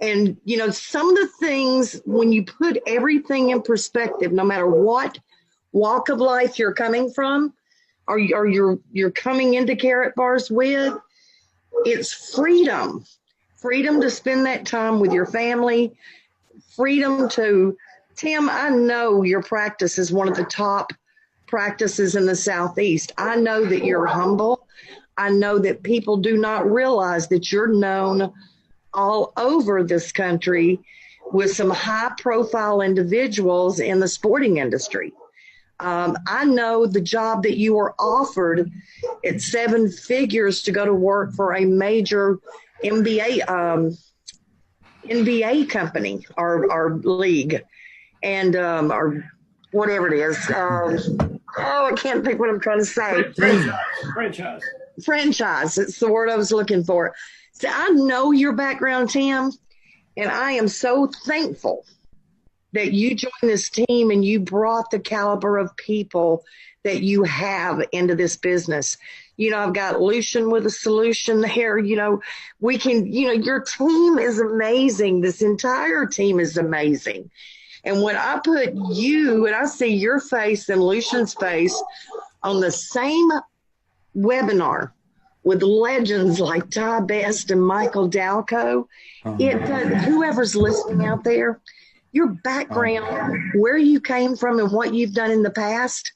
Speaker 5: And, some of the things, when you put everything in perspective, no matter what walk of life you're coming from, or you're coming into Karatbars with, it's freedom. Freedom to spend that time with your family. Freedom to, Tim, I know your practice is one of the top practices in the Southeast. I know that you're humble. I know that people do not realize that you're known all over this country with some high-profile individuals in the sporting industry. I know the job that you were offered at 7 figures to go to work for a major MBA NBA company, our league, and or whatever it is. I can't think what I'm trying to say. Franchise. It's the word I was looking for. So I know your background, Tim, and I am so thankful that you joined this team and you brought the caliber of people that you have into this business. You know, I've got Lucian with a solution here. You know, we can, you know, your team is amazing. This entire team is amazing. And when I put you and I see your face and Lucian's face on the same webinar with legends like Ty Best and Michael Dalco, whoever's listening out there, your background, where you came from and what you've done in the past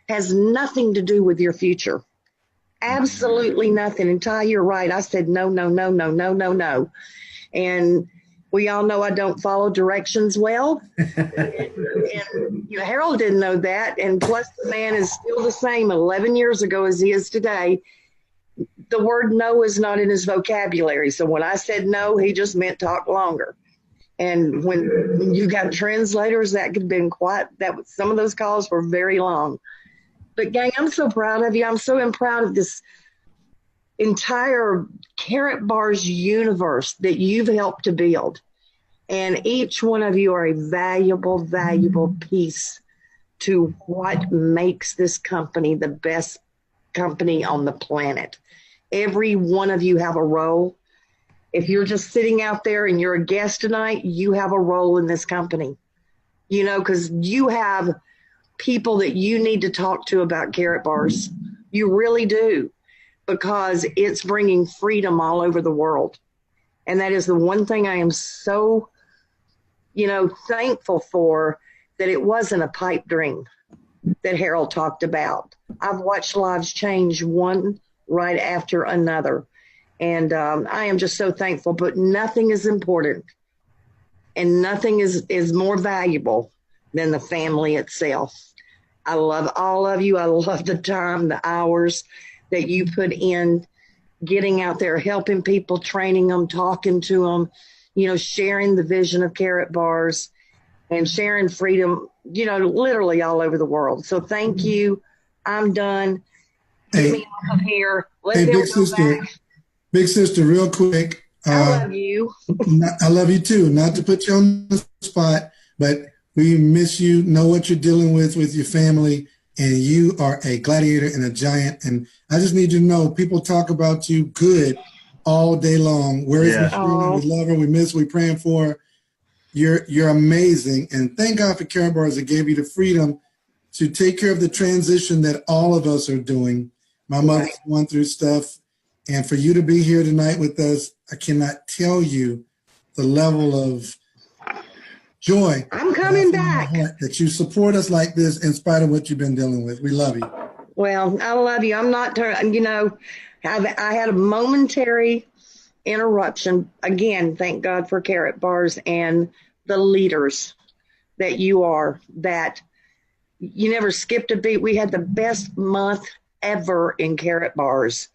Speaker 5: has nothing to do with your future. Absolutely nothing. And Ty, you're right. I said, no. And we all know I don't follow directions well. And you know, Harold didn't know that. And plus the man is still the same 11 years ago as he is today. The word no is not in his vocabulary. So when I said no, he just meant talk longer. And when you got translators, that could have been some of those calls were very long. But gang, I'm so proud of you. I'm so proud of this entire Karatbars universe that you've helped to build. And each one of you are a valuable piece to what makes this company the best company on the planet. Every one of you have a role. If you're just sitting out there and you're a guest tonight, you have a role in this company, you know, because you have people that you need to talk to about Karatbars. You really do, because it's bringing freedom all over the world. And that is the one thing I am so, you know, thankful for, that it wasn't a pipe dream that Harold talked about. I've watched lives change one right after another. And I am just so thankful, but nothing is important and nothing is more valuable than the family itself. I love all of you. I love the time, the hours that you put in getting out there, helping people, training them, talking to them, you know, sharing the vision of Karatbars and sharing freedom, you know, literally all over the world. So thank you. I'm done. Get me off of here. Let them go back.
Speaker 6: Big sister, real quick.
Speaker 5: I love you.
Speaker 6: I love you too. Not to put you on the spot, but we miss you, know what you're dealing with your family, and you are a gladiator and a giant. And I just need you to know, people talk about you good all day long. Where is Miss Cherylanne? We love her. We miss her. We're praying for her. You're amazing. And thank God for Karatbars that gave you the freedom to take care of the transition that all of us are doing. My mother's going through stuff. And for you to be here tonight with us, I cannot tell you the level of joy.
Speaker 5: I'm coming back.
Speaker 6: That you support us like this in spite of what you've been dealing with. We love you.
Speaker 5: Well, I love you. I'm not, you know, I had a momentary interruption. Again, thank God for Karatbars and the leaders that you are, that you never skipped a beat. We had the best month ever in Karatbars.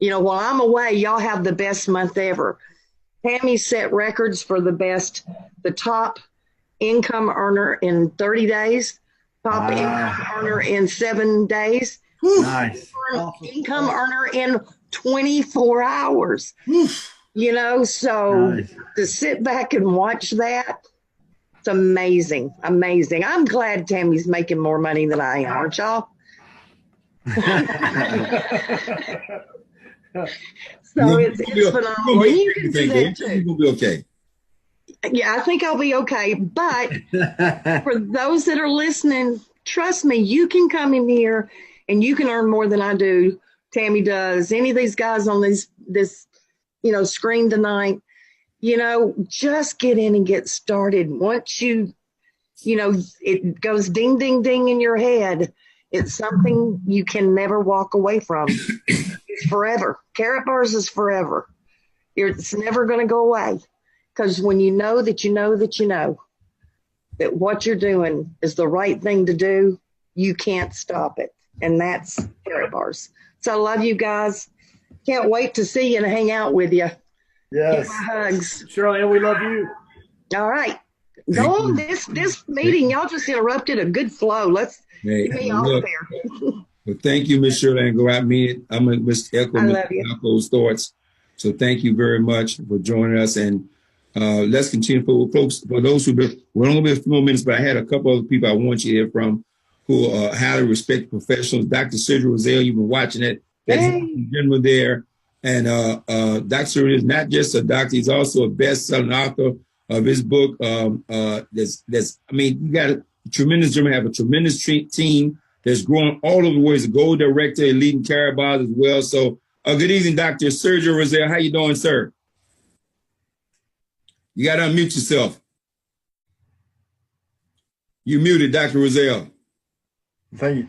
Speaker 5: You know, while I'm away, y'all have the best month ever. Tammy set records for the top income earner in 30 days, top income earner in 7 days,
Speaker 4: Nice.
Speaker 5: income earner in 24 hours. You know, so to sit back and watch that, it's amazing, amazing. I'm glad Tammy's making more money than I am, aren't y'all? So it's phenomenal. You can do that too.
Speaker 3: You'll be okay.
Speaker 5: Yeah, I think I'll be okay. But for those that are listening, trust me, you can come in here and you can earn more than I do. Tammy does. Any of these guys on this you know, screen tonight, you know, just get in and get started. Once you know, it goes ding, ding, ding in your head. It's something you can never walk away from. It's forever. Karatbars is forever. It's never going to go away. Because when you know that you know that you know that what you're doing is the right thing to do, you can't stop it. And that's Karatbars. So I love you guys. Can't wait to see you and hang out with you.
Speaker 4: Yes.
Speaker 5: Hugs.
Speaker 1: Cherylanne, we love you.
Speaker 5: All right. Go on. This meeting, y'all just interrupted a good flow. Let's get me off there.
Speaker 3: Well, thank you, Ms. Cherylanne Gober. I mean it. I'm going to echo Mr. Malco's thoughts. So thank you very much for joining us. And let's continue for folks. For those who've been, we're only a few more minutes, but I had a couple other people I want you to hear from who are highly respected professionals. Dr. Sergio Rozzelle, you've been watching it. That's general there. And Dr. Sergio is not just a doctor, he's also a best-selling author of his book. I mean, you got a tremendous German, have a tremendous team that's growing all over the world. He's a gold director, leading Karatbars as well. So good evening, Dr. Sergio Rozzelle. How you doing, sir? You got to unmute yourself. You muted, Dr. Rozzelle.
Speaker 4: Thank you.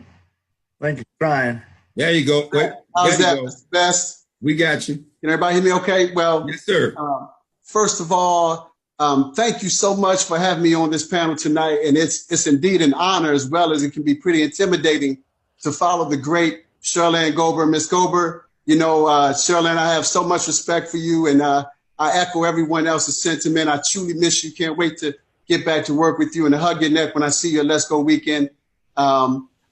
Speaker 4: Thank you for trying.
Speaker 3: There you go. Wait,
Speaker 7: how's that, Mr. Best?
Speaker 3: We got you.
Speaker 7: Can everybody hear me okay? Well,
Speaker 3: yes, sir.
Speaker 7: First of all, thank you so much for having me on this panel tonight. And it's indeed an honor, as well as it can be pretty intimidating to follow the great Cherylanne Gober. Miss Gober, you know, Cherylanne, I have so much respect for you, and I echo everyone else's sentiment. I truly miss you. Can't wait to get back to work with you and to hug your neck when I see you at Let's Go Weekend.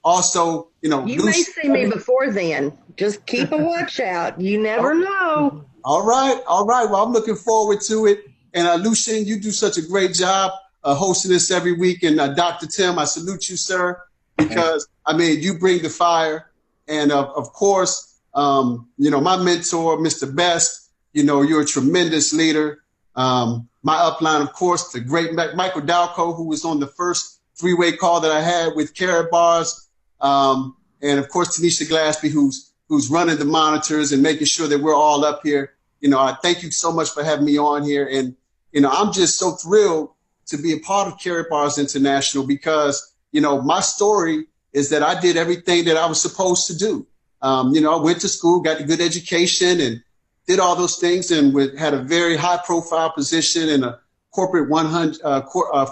Speaker 7: Also, you know,
Speaker 5: you may see me before then. Just keep a watch out. You never know.
Speaker 7: All right. Well, I'm looking forward to it. And Lucian, you do such a great job hosting this every week. And Dr. Tim, I salute you, sir, because I mean, you bring the fire. And of course, you know, my mentor, Mr. Best, you know, you're a tremendous leader. My upline, of course, the great Michael Dalco, who was on the first three-way call that I had with Karatbars. And of course, Tanisha Glaspie, who's running the monitors and making sure that we're all up here. You know, I thank you so much for having me on here. And, you know, I'm just so thrilled to be a part of Karatbars International because, you know, my story is that I did everything that I was supposed to do. You know, I went to school, got a good education and did all those things and had a very high profile position in a corporate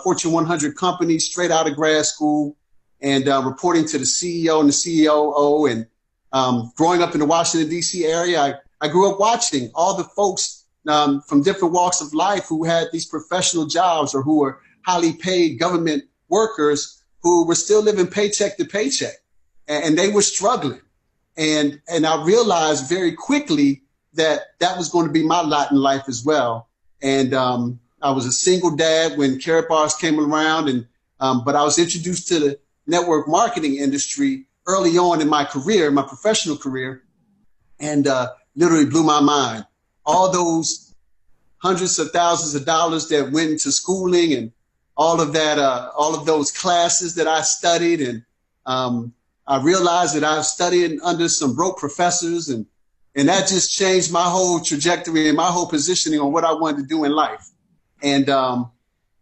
Speaker 7: Fortune 100 company straight out of grad school and reporting to the CEO and the COO and growing up in the Washington, D.C. area. I grew up watching all the folks from different walks of life who had these professional jobs or who were highly paid government workers who were still living paycheck to paycheck, and they were struggling. And I realized very quickly that was going to be my lot in life as well. And I was a single dad when Karatbars came around, and but I was introduced to the network marketing industry early on in my career, my professional career, and literally blew my mind. All those hundreds of thousands of dollars that went into schooling and all of that, all of those classes that I studied. And I realized that I was studying under some broke professors, and that just changed my whole trajectory and my whole positioning on what I wanted to do in life. And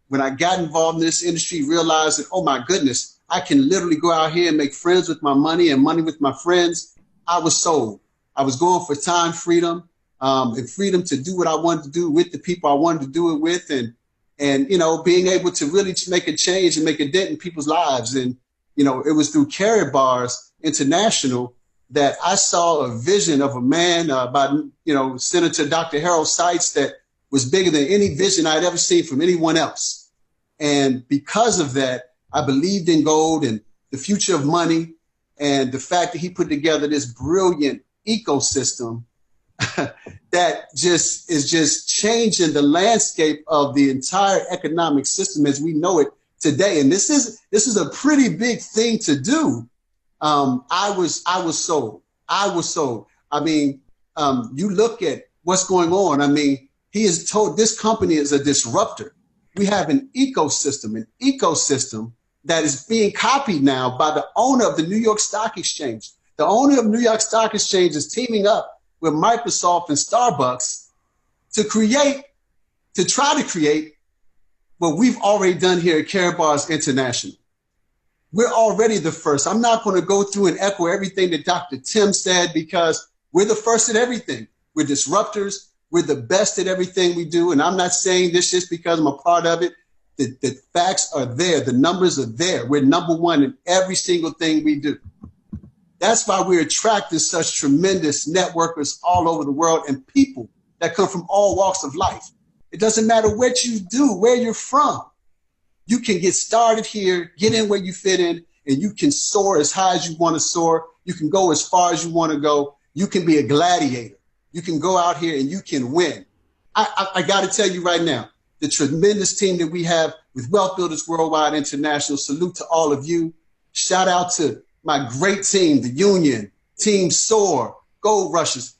Speaker 7: when I got involved in this industry, realized that, oh my goodness, I can literally go out here and make friends with my money and money with my friends. I was sold. I was going for time freedom and freedom to do what I wanted to do with the people I wanted to do it with, and you know, being able to really make a change and make a dent in people's lives. And you know, it was through Karatbars International that I saw a vision of a man by, you know, Senator Dr. Harold Seitz that was bigger than any vision I'd ever seen from anyone else. And because of that, I believed in gold and the future of money and the fact that he put together this brilliant ecosystem that just is just changing the landscape of the entire economic system as we know it today. And this is a pretty big thing to do. I was sold. I mean, you look at what's going on. I mean, he is told this company is a disruptor. We have an ecosystem that is being copied now by the owner of the New York Stock Exchange. The owner of New York Stock Exchange is teaming up with Microsoft and Starbucks to try to create what we've already done here at Karatbars International. We're already the first. I'm not going to go through and echo everything that Dr. Tim said because we're the first at everything. We're disruptors. We're the best at everything we do. And I'm not saying this just because I'm a part of it. The facts are there. The numbers are there. We're number one in every single thing we do. That's why we're attracting such tremendous networkers all over the world and people that come from all walks of life. It doesn't matter what you do, where you're from. You can get started here, get in where you fit in, and you can soar as high as you want to soar. You can go as far as you want to go. You can be a gladiator. You can go out here and you can win. I got to tell you right now, the tremendous team that we have with Wealth Builders Worldwide International, salute to all of you. Shout out to my great team, the Union, Team SOAR, Gold Rushers.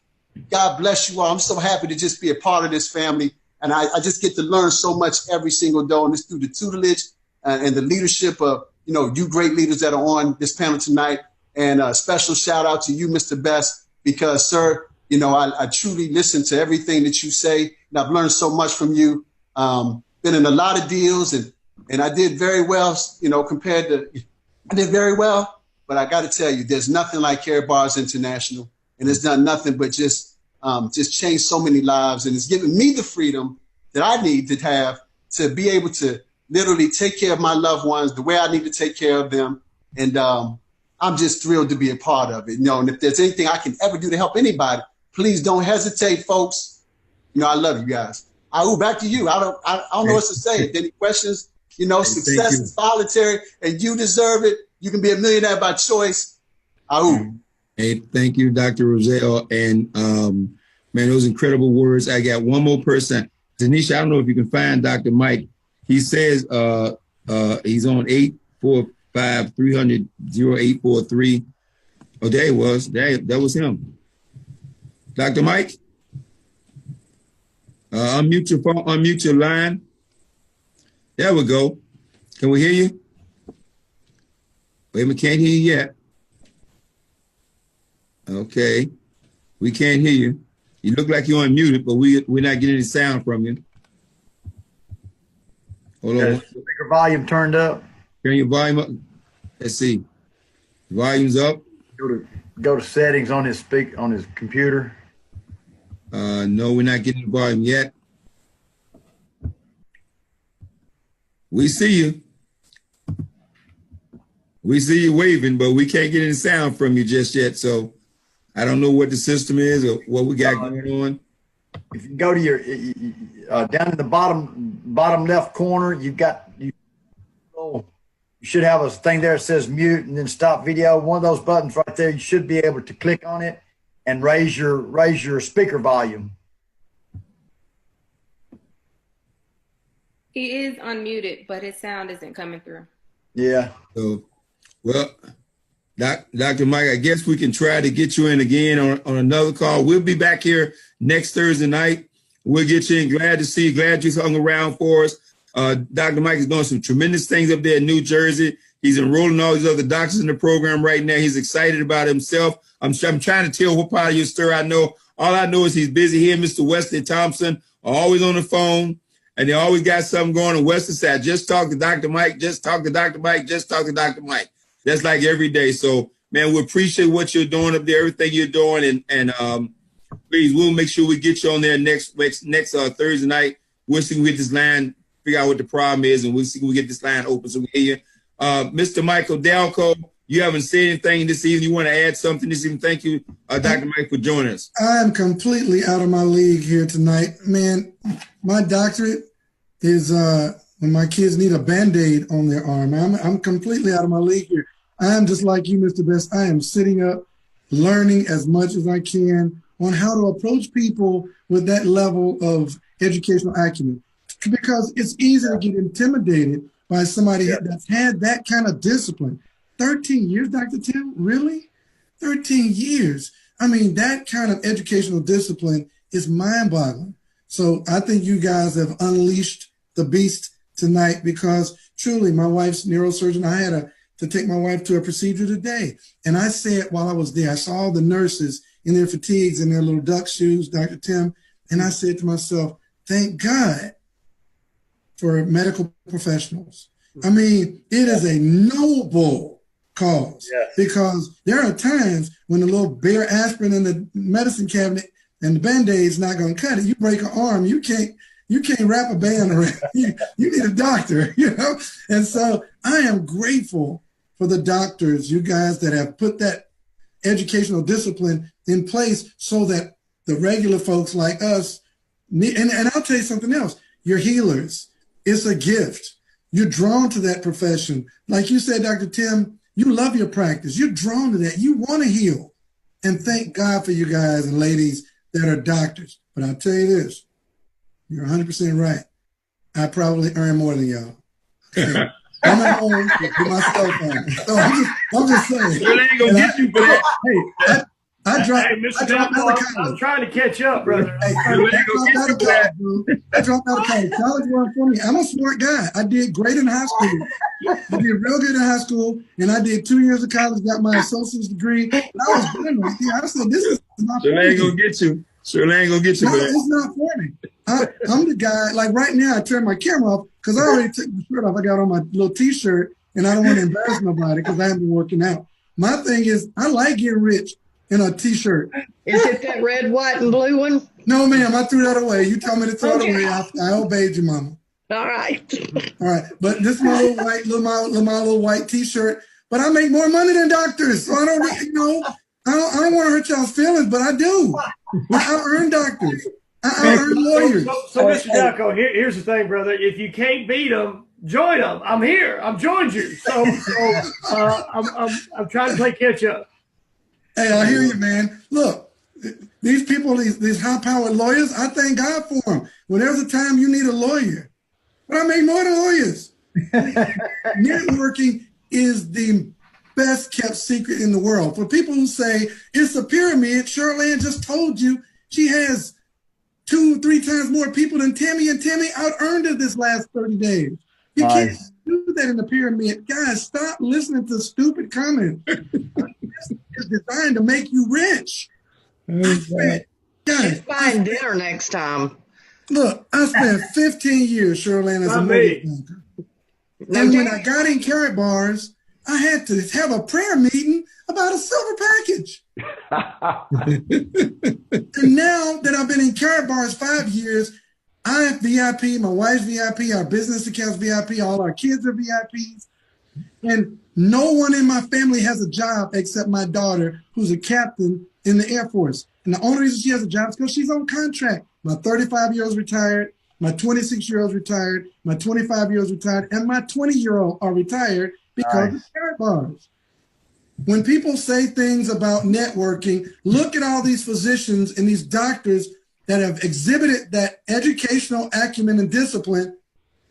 Speaker 7: God bless you all. I'm so happy to just be a part of this family. And I just get to learn so much every single day, and it's through the tutelage and the leadership of, you great leaders that are on this panel tonight. And a special shout out to you, Mr. Best, because, sir, I truly listen to everything that you say, and I've learned so much from you. Been in a lot of deals, and I did very well, I did very well. But I got to tell you, there's nothing like Karatbars International, and it's done nothing but just changed so many lives, and it's given me the freedom that I need to have to be able to literally take care of my loved ones the way I need to take care of them. And I'm just thrilled to be a part of it. And if there's anything I can ever do to help anybody, please don't hesitate, folks. I love you guys. Back to you. I don't know what to say. Any questions? Success is voluntary, and you deserve it. You can be a millionaire by choice.
Speaker 3: Hey, thank you, Dr. Rozzelle. And man, those incredible words. I got one more person. Tanisha, I don't know if you can find Dr. Mike. He says he's on 845-300-0843. Oh, there he was. That was him. Dr. Mike, unmute your phone, unmute your line. There we go. Can we hear you? Wait, we can't hear you yet. Okay, we can't hear you. You look like you're unmuted, but we're not getting any sound from you. Hold on.
Speaker 4: Speaker volume turned up.
Speaker 3: Turn your volume up. Let's see. Volume's up.
Speaker 4: Go to settings on his computer.
Speaker 3: No, we're not getting the volume yet. We see you. We see you waving, but we can't get any sound from you just yet. So I don't know what the system is or what we got going on.
Speaker 4: If you go to your down in the bottom left corner, you should have a thing there that says mute and then stop video. One of those buttons right there, you should be able to click on it and raise your speaker volume.
Speaker 8: He is unmuted, but his sound isn't coming through.
Speaker 4: Yeah.
Speaker 3: So, well, Dr. Mike, I guess we can try to get you in again on another call. We'll be back here next Thursday night. We'll get you in. Glad to see you. Glad you hung around for us. Dr. Mike is doing some tremendous things up there in New Jersey. He's enrolling all these other doctors in the program right now. He's excited about himself. I'm trying to tell what part of your story I know. All I know is he's busy here. Mr. Wesley Thompson are always on the phone, and they always got something going on. Wesley said, just talk to Dr. Mike, just talk to Dr. Mike, just talk to Dr. Mike. That's like every day. So, man, we appreciate what you're doing up there, everything you're doing, and please, we'll make sure we get you on there next Thursday night. We'll see if we get this line, figure out what the problem is, and we'll see if we get this line open so we hear you. Mr. Michael Dalco, you haven't said anything this evening. You want to add something this evening? Thank you, Dr. Mike, for joining us.
Speaker 6: I am completely out of my league here tonight. Man, my doctorate is when my kids need a Band-Aid on their arm. I'm completely out of my league here. I am just like you, Mr. Best. I am sitting up, learning as much as I can on how to approach people with that level of educational acumen, because it's easy to get intimidated by somebody that's had that kind of discipline. 13 years, Dr. Tim? Really? 13 years. I mean, that kind of educational discipline is mind-boggling. So I think you guys have unleashed the beast tonight, because truly, my wife's neurosurgeon, I had to take my wife to a procedure today. And I said while I was there, I saw all the nurses in their fatigues and their little duck shoes, Dr. Tim, and I said to myself, thank God for medical professionals. I mean, it is a noble cause, because there are times when the little bare aspirin in the medicine cabinet and the Band-Aid's not going to cut it. You break an arm, you can't wrap a band around. You need a doctor, And so I am grateful for the doctors, you guys that have put that educational discipline in place so that the regular folks like us And I'll tell you something else. You're healers. It's a gift. You're drawn to that profession. Like you said, Dr. Tim, you love your practice. You're drawn to that. You want to heal. And thank God for you guys and ladies that are doctors. But I'll tell you this, you're 100% right. I probably earn more than y'all. Okay? I'm at home with my cell phone. So I'm just saying.
Speaker 3: Well, they ain't gonna get you for that.
Speaker 6: Hey, I dropped
Speaker 1: Mr.
Speaker 6: out of
Speaker 1: Delco,
Speaker 6: college.
Speaker 1: I'm trying to catch up, brother.
Speaker 6: Hey, I dropped out of college, bro. I dropped out of college. College wasn't for me. I'm a smart guy. I did great in high school. I did real good in high school, and I did 2 years of college, got my associate's degree. And I was good right there. I said, this is not for me.
Speaker 3: They ain't gonna get you. They ain't gonna get you.
Speaker 6: No, it's not for me. I'm the guy, like right now, I turned my camera off because I already took my shirt off. I got on my little T-shirt, and I don't want to embarrass nobody because I haven't been working out. My thing is, I like getting rich in a T-shirt.
Speaker 5: Is it that red, white, and blue one?
Speaker 6: No, ma'am, I threw that away. You told me to throw it away. I obeyed you, mama.
Speaker 5: All right.
Speaker 6: All right, but this is my little white, my little white T-shirt. But I make more money than doctors, so I don't really, I don't want to hurt y'all's feelings, but I do. I earn doctors. I earn lawyers.
Speaker 1: So Mr. Delco, here's the thing, brother. If you can't beat them, join them. I'm here. I've joined you. So I'm trying to play catch up.
Speaker 6: Hey, I hear you, man. Look, these people, these high-powered lawyers, I thank God for them. When there's a time you need a lawyer, but I make more than lawyers. Networking is the best kept secret in the world. For people who say it's a pyramid, Cherylanne just told you she has 2-3 times more people than Timmy, and Timmy out-earned her this last 30 days. You can't do that in the pyramid. Guys, stop listening to stupid comments. It's designed to make you rich. Guys,
Speaker 5: She's buying dinner next time.
Speaker 6: Look, I spent 15 years, Cherylanne, as a mortgage banker. And when I got in Karatbars, I had to have a prayer meeting about a silver package. And now that I've been in Karatbars 5 years, I'm VIP, my wife's VIP, our business account's VIP, all our kids are VIPs. And no one in my family has a job except my daughter, who's a captain in the Air Force. And the only reason she has a job is because she's on contract. My 35-year-old's retired, my 26-year-old's retired, my 25-year-old's retired, and my 20-year-old are retired because of Karatbars. When people say things about networking, look at all these physicians and these doctors that have exhibited that educational acumen and discipline,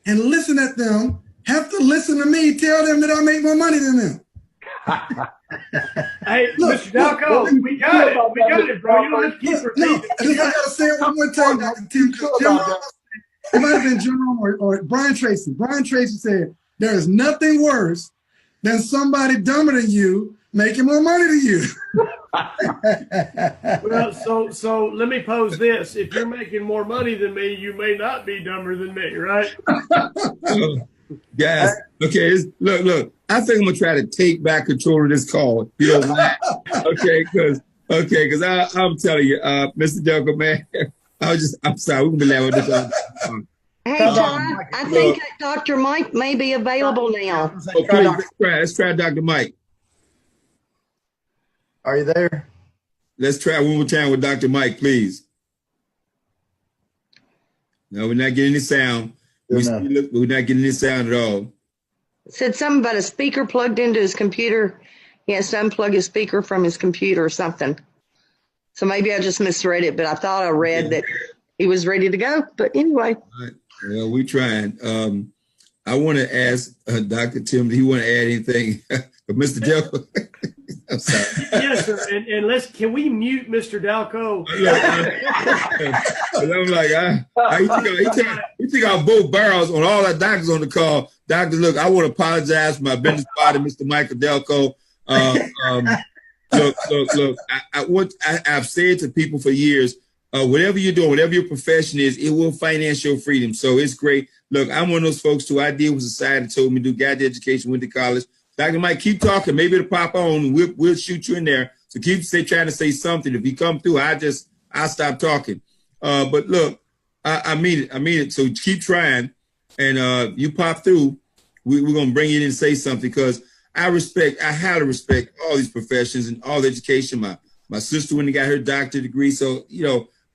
Speaker 6: and listen at them, have to listen to me, tell them that I make more money than them.
Speaker 1: Hey, look, Mr. Delco, we got it. We got it, bro. You don't have to keep repeating.
Speaker 6: No, I got to say it one more time, Dr. Tim. It might have been Jerome or Brian Tracy. Brian Tracy said, there is nothing worse than somebody dumber than you making more money than you.
Speaker 1: Well, so let me pose this. If you're making more money than me, you may not be dumber than me, right?
Speaker 3: Guys, okay, look. I think I'm gonna try to take back control of this call. You know why? Okay, because I'm telling you, Mr. Delco, man, I'm sorry, we're gonna be laughing with this.
Speaker 5: Hey, John, I think Dr. Mike may be available now.
Speaker 3: Oh, please, let's try Dr. Mike.
Speaker 4: Are you there?
Speaker 3: Let's try one more time with Dr. Mike, please. No, we're not getting any sound. We're not getting any sound at all.
Speaker 5: It said something about a speaker plugged into his computer. He has to unplug his speaker from his computer or something. So maybe I just misread it, but I thought I read that he was ready to go. But anyway.
Speaker 3: All right. Well, we're trying. I want to ask Dr. Tim, do you want to add anything? But Mr. Delco, I'm sorry.
Speaker 1: Yes, sir. And can we mute Mr. Delco?
Speaker 3: I'm like, you think I'll both barrels on all our doctors on the call. Doctor, look, I want to apologize for my business partner, Mr. Michael Delco. Look, I've said to people for years, whatever you're doing, whatever your profession is, it will finance your freedom. So it's great. Look, I'm one of those folks too. I deal with society, told me to do guided education, went to college. Dr. Mike, keep talking. Maybe it'll pop on and we'll shoot you in there. So keep trying to say something. If you come through, I'll stop talking. But look, I mean it. So keep trying. And you pop through, we're going to bring you in and say something because I highly respect all these professions and all the education. My sister went and got her doctorate degree. So,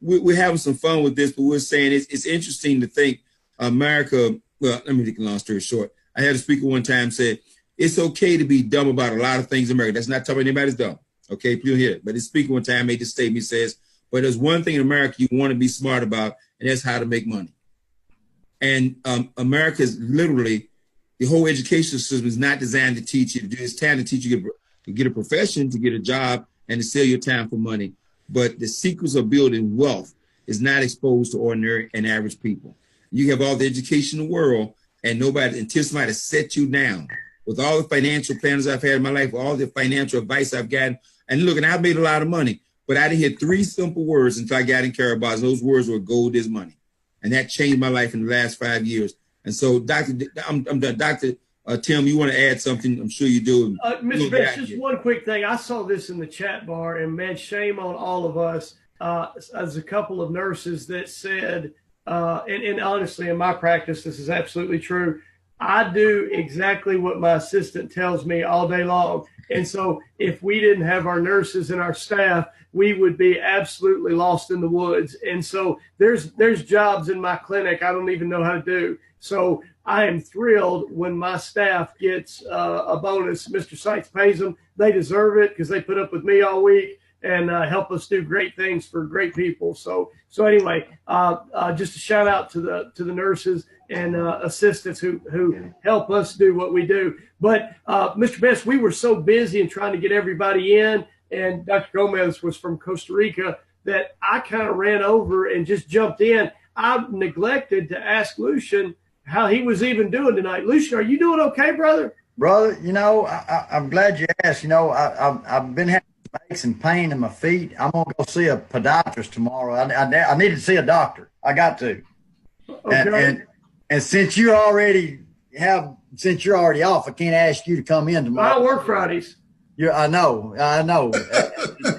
Speaker 3: we're having some fun with this, but we're saying it's interesting to think America. Well, let me make a long story short. I had a speaker one time said it's okay to be dumb about a lot of things in America. That's not talking about anybody's dumb. Okay, please hear it. But this speaker one time made this statement. He says, "But there's one thing in America you want to be smart about, and that's how to make money." And America is literally, the whole education system is not designed to teach you to do. It's time to teach you to get a profession, to get a job, and to sell your time for money. But the secrets of building wealth is not exposed to ordinary and average people. You have all the education in the world, and nobody, until somebody set you down with all the financial plans I've had in my life, all the financial advice I've gotten. And look, and I've made a lot of money, but I didn't hear 3 simple words until I got in Karatbars. And those words were gold is money. And that changed my life in the last 5 years. And so, I'm done. Dr. Tim, you want to add something? I'm sure you do.
Speaker 1: Mr. Best, just one quick thing. I saw this in the chat bar, and man, shame on all of us. As a couple of nurses that said, and honestly, in my practice, this is absolutely true. I do exactly what my assistant tells me all day long. And so if we didn't have our nurses and our staff, we would be absolutely lost in the woods. And so there's jobs in my clinic I don't even know how to do. So I am thrilled when my staff gets a bonus. Mr. Seitz pays them. They deserve it because they put up with me all week and help us do great things for great people. So anyway, just a shout out to the nurses and assistants who help us do what we do. But Mr. Best, we were so busy in trying to get everybody in, and Dr. Gomez was from Costa Rica, that I kind of ran over and just jumped in. I neglected to ask Lucian how he was even doing tonight. Lucian, are you doing okay, brother?
Speaker 4: Brother, I'm glad you asked. I've been having aches and pain in my feet. I'm going to go see a podiatrist tomorrow. I need to see a doctor. I got to.
Speaker 1: Okay.
Speaker 4: And since you're already off, I can't ask you to come in tomorrow.
Speaker 1: I don't work Fridays.
Speaker 4: I know. And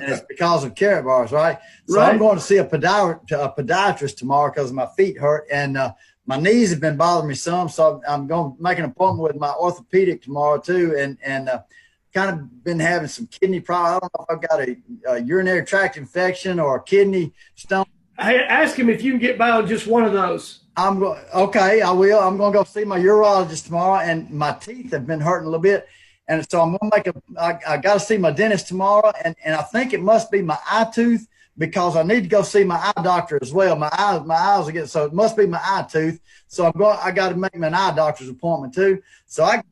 Speaker 4: it's because of Karatbars, right? So
Speaker 1: Right.
Speaker 4: I'm going to see a podiatrist tomorrow because my feet hurt and my knees have been bothering me some. So I'm going to make an appointment with my orthopedic tomorrow too. And kind of been having some kidney problems. I don't know if I've got a urinary tract infection or a kidney stone.
Speaker 1: Hey, ask him if you can get by on just one of those.
Speaker 4: Okay, I will. I'm going to go see my urologist tomorrow, and my teeth have been hurting a little bit. And so I'm going to I got to see my dentist tomorrow, and I think it must be my eye tooth because I need to go see my eye doctor as well. My eyes are getting, so it must be my eye tooth. So I got to make me an eye doctor's appointment too. So I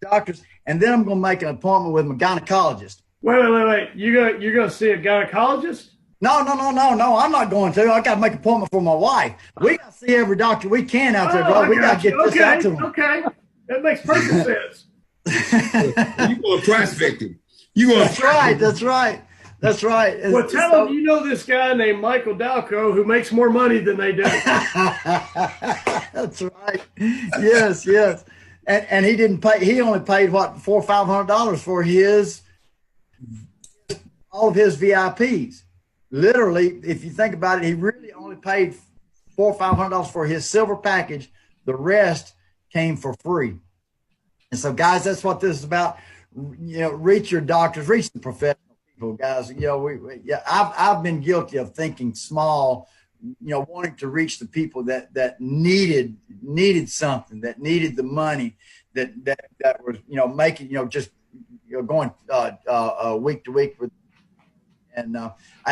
Speaker 4: doctors, and then I'm going to make an appointment with my gynecologist.
Speaker 1: Wait. You're going to see a gynecologist?
Speaker 4: No, I'm not going to. I got to make an appointment for my wife. We got to see every doctor we can out there, bro. We got to get this out to them.
Speaker 1: Okay, that makes perfect sense.
Speaker 3: You going prospecting.
Speaker 4: That's right.
Speaker 1: Well, tell them you know this guy named Michael Dalco who makes more money than they do.
Speaker 4: That's right. Yes. And he didn't pay. He only paid what, $400 or $500 for all of his VIPs. Literally, if you think about it, he really only paid $400 or $500 for his silver package. The rest came for free. And so, guys, that's what this is about. Reach your doctors, reach the professional people, guys. I've been guilty of thinking small, wanting to reach the people that needed something, that needed the money, that was, making, going week to week with. And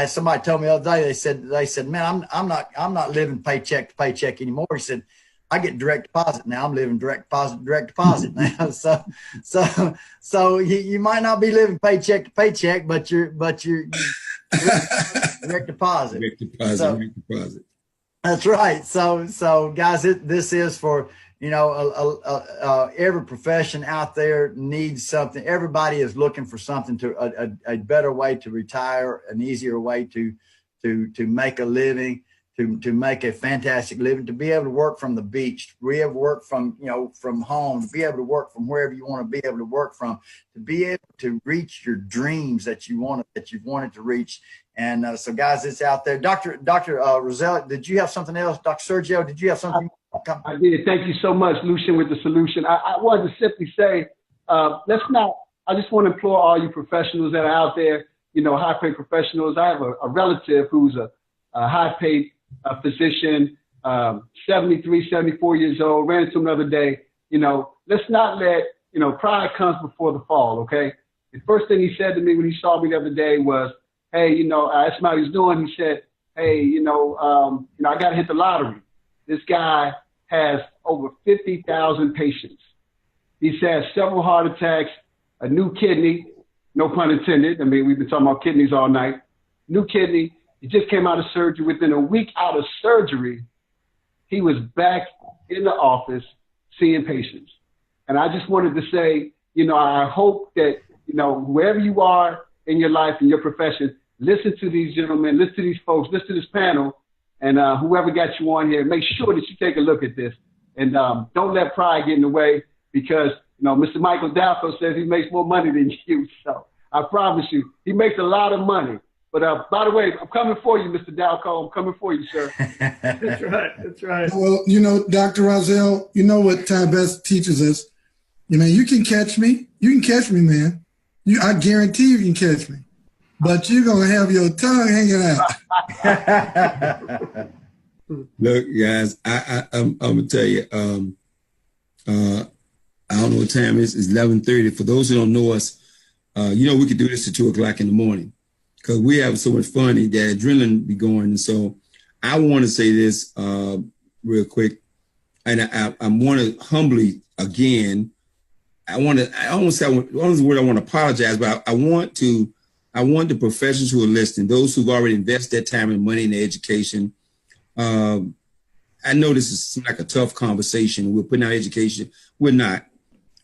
Speaker 4: somebody told me the other day, they said, man, I'm not living paycheck to paycheck anymore. He said, I get direct deposit now. I'm living direct deposit now. So you might not be living paycheck to paycheck, but you're direct deposit. Direct deposit. That's right. So guys, this is for, every profession out there needs something. Everybody is looking for something a better way to retire, an easier way to make a living, to make a fantastic living, to be able to work from the beach, to be able to work from home, to be able to work from wherever you want to be able to work from, to be able to reach your dreams that you've wanted to reach. And so guys, it's out there. Dr. Rozzelle, did you have something else? Dr. Sergio, did you have something?
Speaker 7: I did. Thank you so much, Lucian, with the solution. I wanted to simply say, I just want to implore all you professionals that are out there, high-paid professionals. I have a relative who's a high-paid physician, 73, 74 years old, ran into him the other day. Let's not let, pride comes before the fall, okay? The first thing he said to me when he saw me the other day was, hey, I asked him how he was doing. He said, hey, I got to hit the lottery. This guy has over 50,000 patients. He's had several heart attacks, a new kidney, no pun intended. I mean, we've been talking about kidneys all night. New kidney. He just came out of surgery. Within a week out of surgery, he was back in the office seeing patients. And I just wanted to say, I hope that, wherever you are in your life, in your profession, listen to these gentlemen, listen to these folks, listen to this panel, and whoever got you on here, make sure that you take a look at this. And don't let pride get in the way, because, Mr. Michael Dalco says he makes more money than you. So I promise you, he makes a lot of money. But by the way, I'm coming for you, Mr. Dalco. I'm coming for you, sir.
Speaker 1: That's right. That's right.
Speaker 6: Well, Dr. Rozzelle, you know what Ty Best teaches us. You can catch me. You can catch me, man. I guarantee you can catch me. But you're going to have your tongue hanging out.
Speaker 3: Look, guys, I'm going to tell you, I don't know what time it is. It's 11:30. For those who don't know us, we could do this at 2 o'clock in the morning because we have so much fun and that adrenaline be going. And so I want to say this real quick. And I want to humbly, again, I want to apologize, but I want the professionals who are listening, those who've already invested their time and money in their education. I know this is like a tough conversation. We're putting out education. We're not.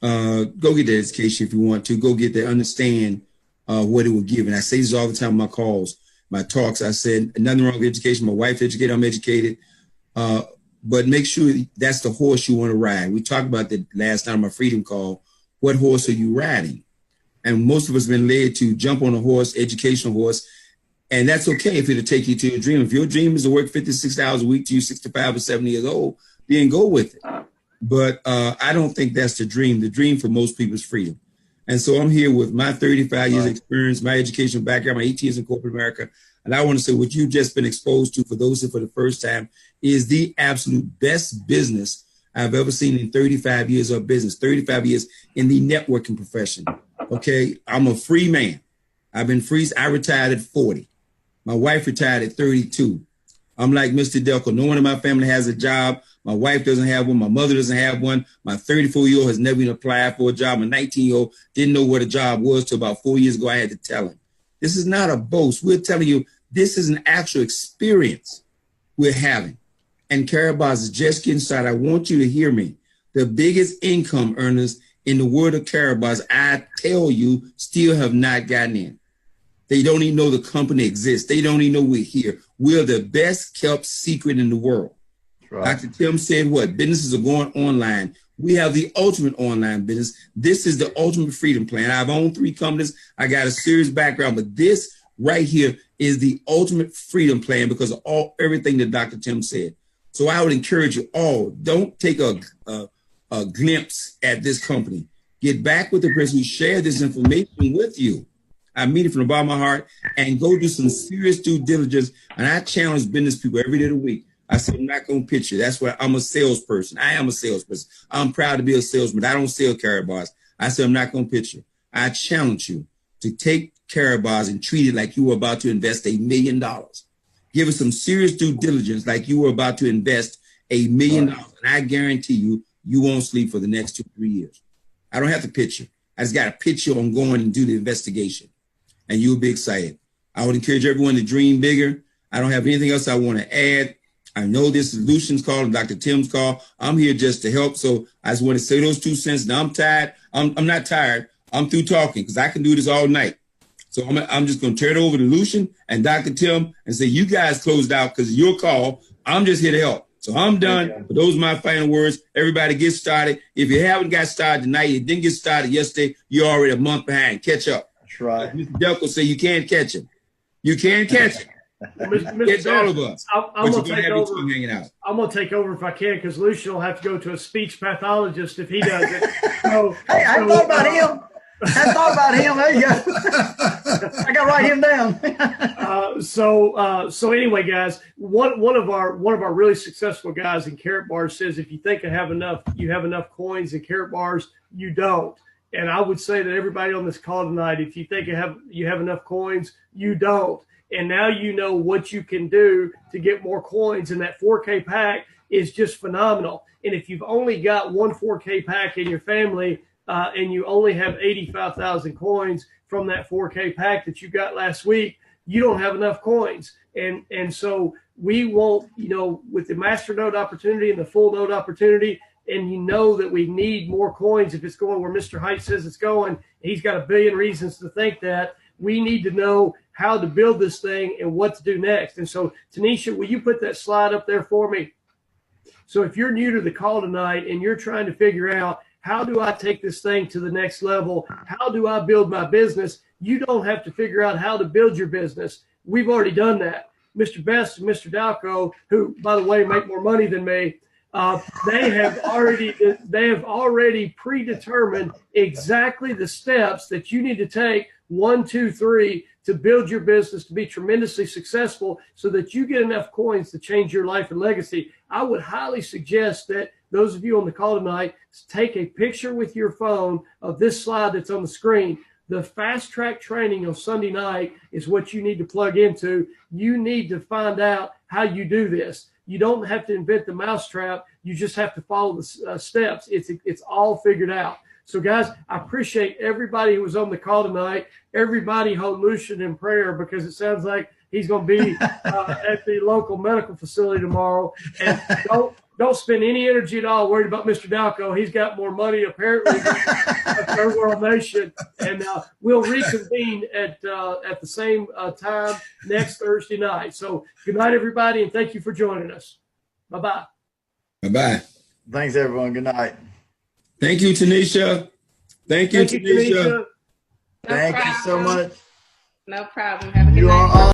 Speaker 3: Go get the education if you want to. Go get the understand what it will give. And I say this all the time in my calls, my talks. I said, nothing wrong with education. My wife's educated. I'm educated. But make sure that's the horse you want to ride. We talked about that last night on my Freedom Call. What horse are you riding? And most of us have been led to jump on a horse, educational horse. And that's okay if it'll take you to your dream. If your dream is to work 56 hours a week till you're 65 or 70 years old, then go with it. But I don't think that's the dream. The dream for most people is freedom. And so I'm here with my 35 years experience, my educational background, my 18 years in corporate America. And I want to say what you've just been exposed to for those who for the first time is the absolute best business I've ever seen in 35 years of business, 35 years in the networking profession. Okay. I'm a free man. I've been free. I retired at 40. My wife retired at 32. I'm like Mr. Delco. No one in my family has a job. My wife doesn't have one. My mother doesn't have one. My 34-year-old has never even applied for a job. My 19-year-old didn't know what a job was till about 4 years ago. I had to tell him. This is not a boast. We're telling you this is an actual experience we're having. And Karatbars is just getting started. I want you to hear me. The biggest income earners in the world of Karatbars, I tell you, still have not gotten in. They don't even know the company exists. They don't even know we're here. We're the best kept secret in the world. Right. Dr. Tim said what? Businesses are going online. We have the ultimate online business. This is the ultimate freedom plan. I've owned 3 companies. I got a serious background, but this right here is the ultimate freedom plan because of everything that Dr. Tim said. So I would encourage you all, don't take a glimpse at this company. Get back with the person who shared this information with you. I mean it from the bottom of my heart, and go do some serious due diligence. And I challenge business people every day of the week. I said, I'm not going to pitch you. That's why I'm a salesperson. I am a salesperson. I'm proud to be a salesman. I don't sell Karatbars. I said, I'm not going to pitch you. I challenge you to take Karatbars and treat it like you were about to invest $1 million. Give us some serious due diligence like you were about to invest $1 million. And I guarantee you, you won't sleep for the next 2-3 years. I don't have to pitch you. I just got to pitch you on going and do the investigation. And you'll be excited. I would encourage everyone to dream bigger. I don't have anything else I want to add. I know this is Lucian's call and Dr. Tim's call. I'm here just to help. So I just want to say those 2 cents. Now I'm tired. I'm not tired. I'm through talking because I can do this all night. So I'm just going to turn it over to Lucian and Dr. Tim and say, you guys closed out because of your call. I'm just here to help. So I'm done. But those are my final words. Everybody get started. If you haven't got started tonight, you didn't get started yesterday, you're already a month behind. Catch up.
Speaker 4: That's right.
Speaker 3: Mr. Delco say you can't catch him. You can't catch him. It's all of us.
Speaker 1: I'm going to take over. I'm going to take over if I can because Lucian will have to go to a speech pathologist if he does it. So,
Speaker 4: hey, I thought about him. I thought about him. There you I got to write him down.
Speaker 1: So anyway, guys, one of our really successful guys in Karatbars says, if you think you have enough coins in Karatbars, you don't. And I would say that everybody on this call tonight, if you think you have enough coins, you don't. And now you know what you can do to get more coins. And that 4K pack is just phenomenal. And if you've only got one 4K pack in your family and you only have 85,000 coins from that 4K pack that you got last week, you don't have enough coins. And so we won't, with the masternode opportunity and the full node opportunity, and you know that we need more coins if it's going where Mr. Height says it's going. He's got a billion reasons to think that. We need to know how to build this thing and what to do next. And so, Tanisha, will you put that slide up there for me? So if you're new to the call tonight and you're trying to figure out, how do I take this thing to the next level? How do I build my business? You don't have to figure out how to build your business. We've already done that. Mr. Best and Mr. Dalco, who, by the way, make more money than me, they have already predetermined exactly the steps that you need to take, 1, 2, 3, to build your business to be tremendously successful so that you get enough coins to change your life and legacy. I would highly suggest that those of you on the call tonight take a picture with your phone of this slide that's on the screen. The fast track training on Sunday night is what you need to plug into. You need to find out how you do this. You don't have to invent the mousetrap. You just have to follow the steps. It's all figured out. So, guys, I appreciate everybody who was on the call tonight. Everybody hold Lucian in prayer, because it sounds like he's going to be at the local medical facility tomorrow. And don't spend any energy at all worried about Mr. Dalco. He's got more money apparently than a third world nation. And we'll reconvene at the same time next Thursday night. So good night, everybody, and thank you for joining us. Bye-bye.
Speaker 3: Bye-bye.
Speaker 4: Thanks, everyone. Good night.
Speaker 3: Thank you, Tanisha. Thank you, Tanisha.
Speaker 8: No
Speaker 4: Thank you so
Speaker 8: problem.
Speaker 4: much.
Speaker 8: No problem. Have a good
Speaker 4: You
Speaker 8: night.
Speaker 4: are all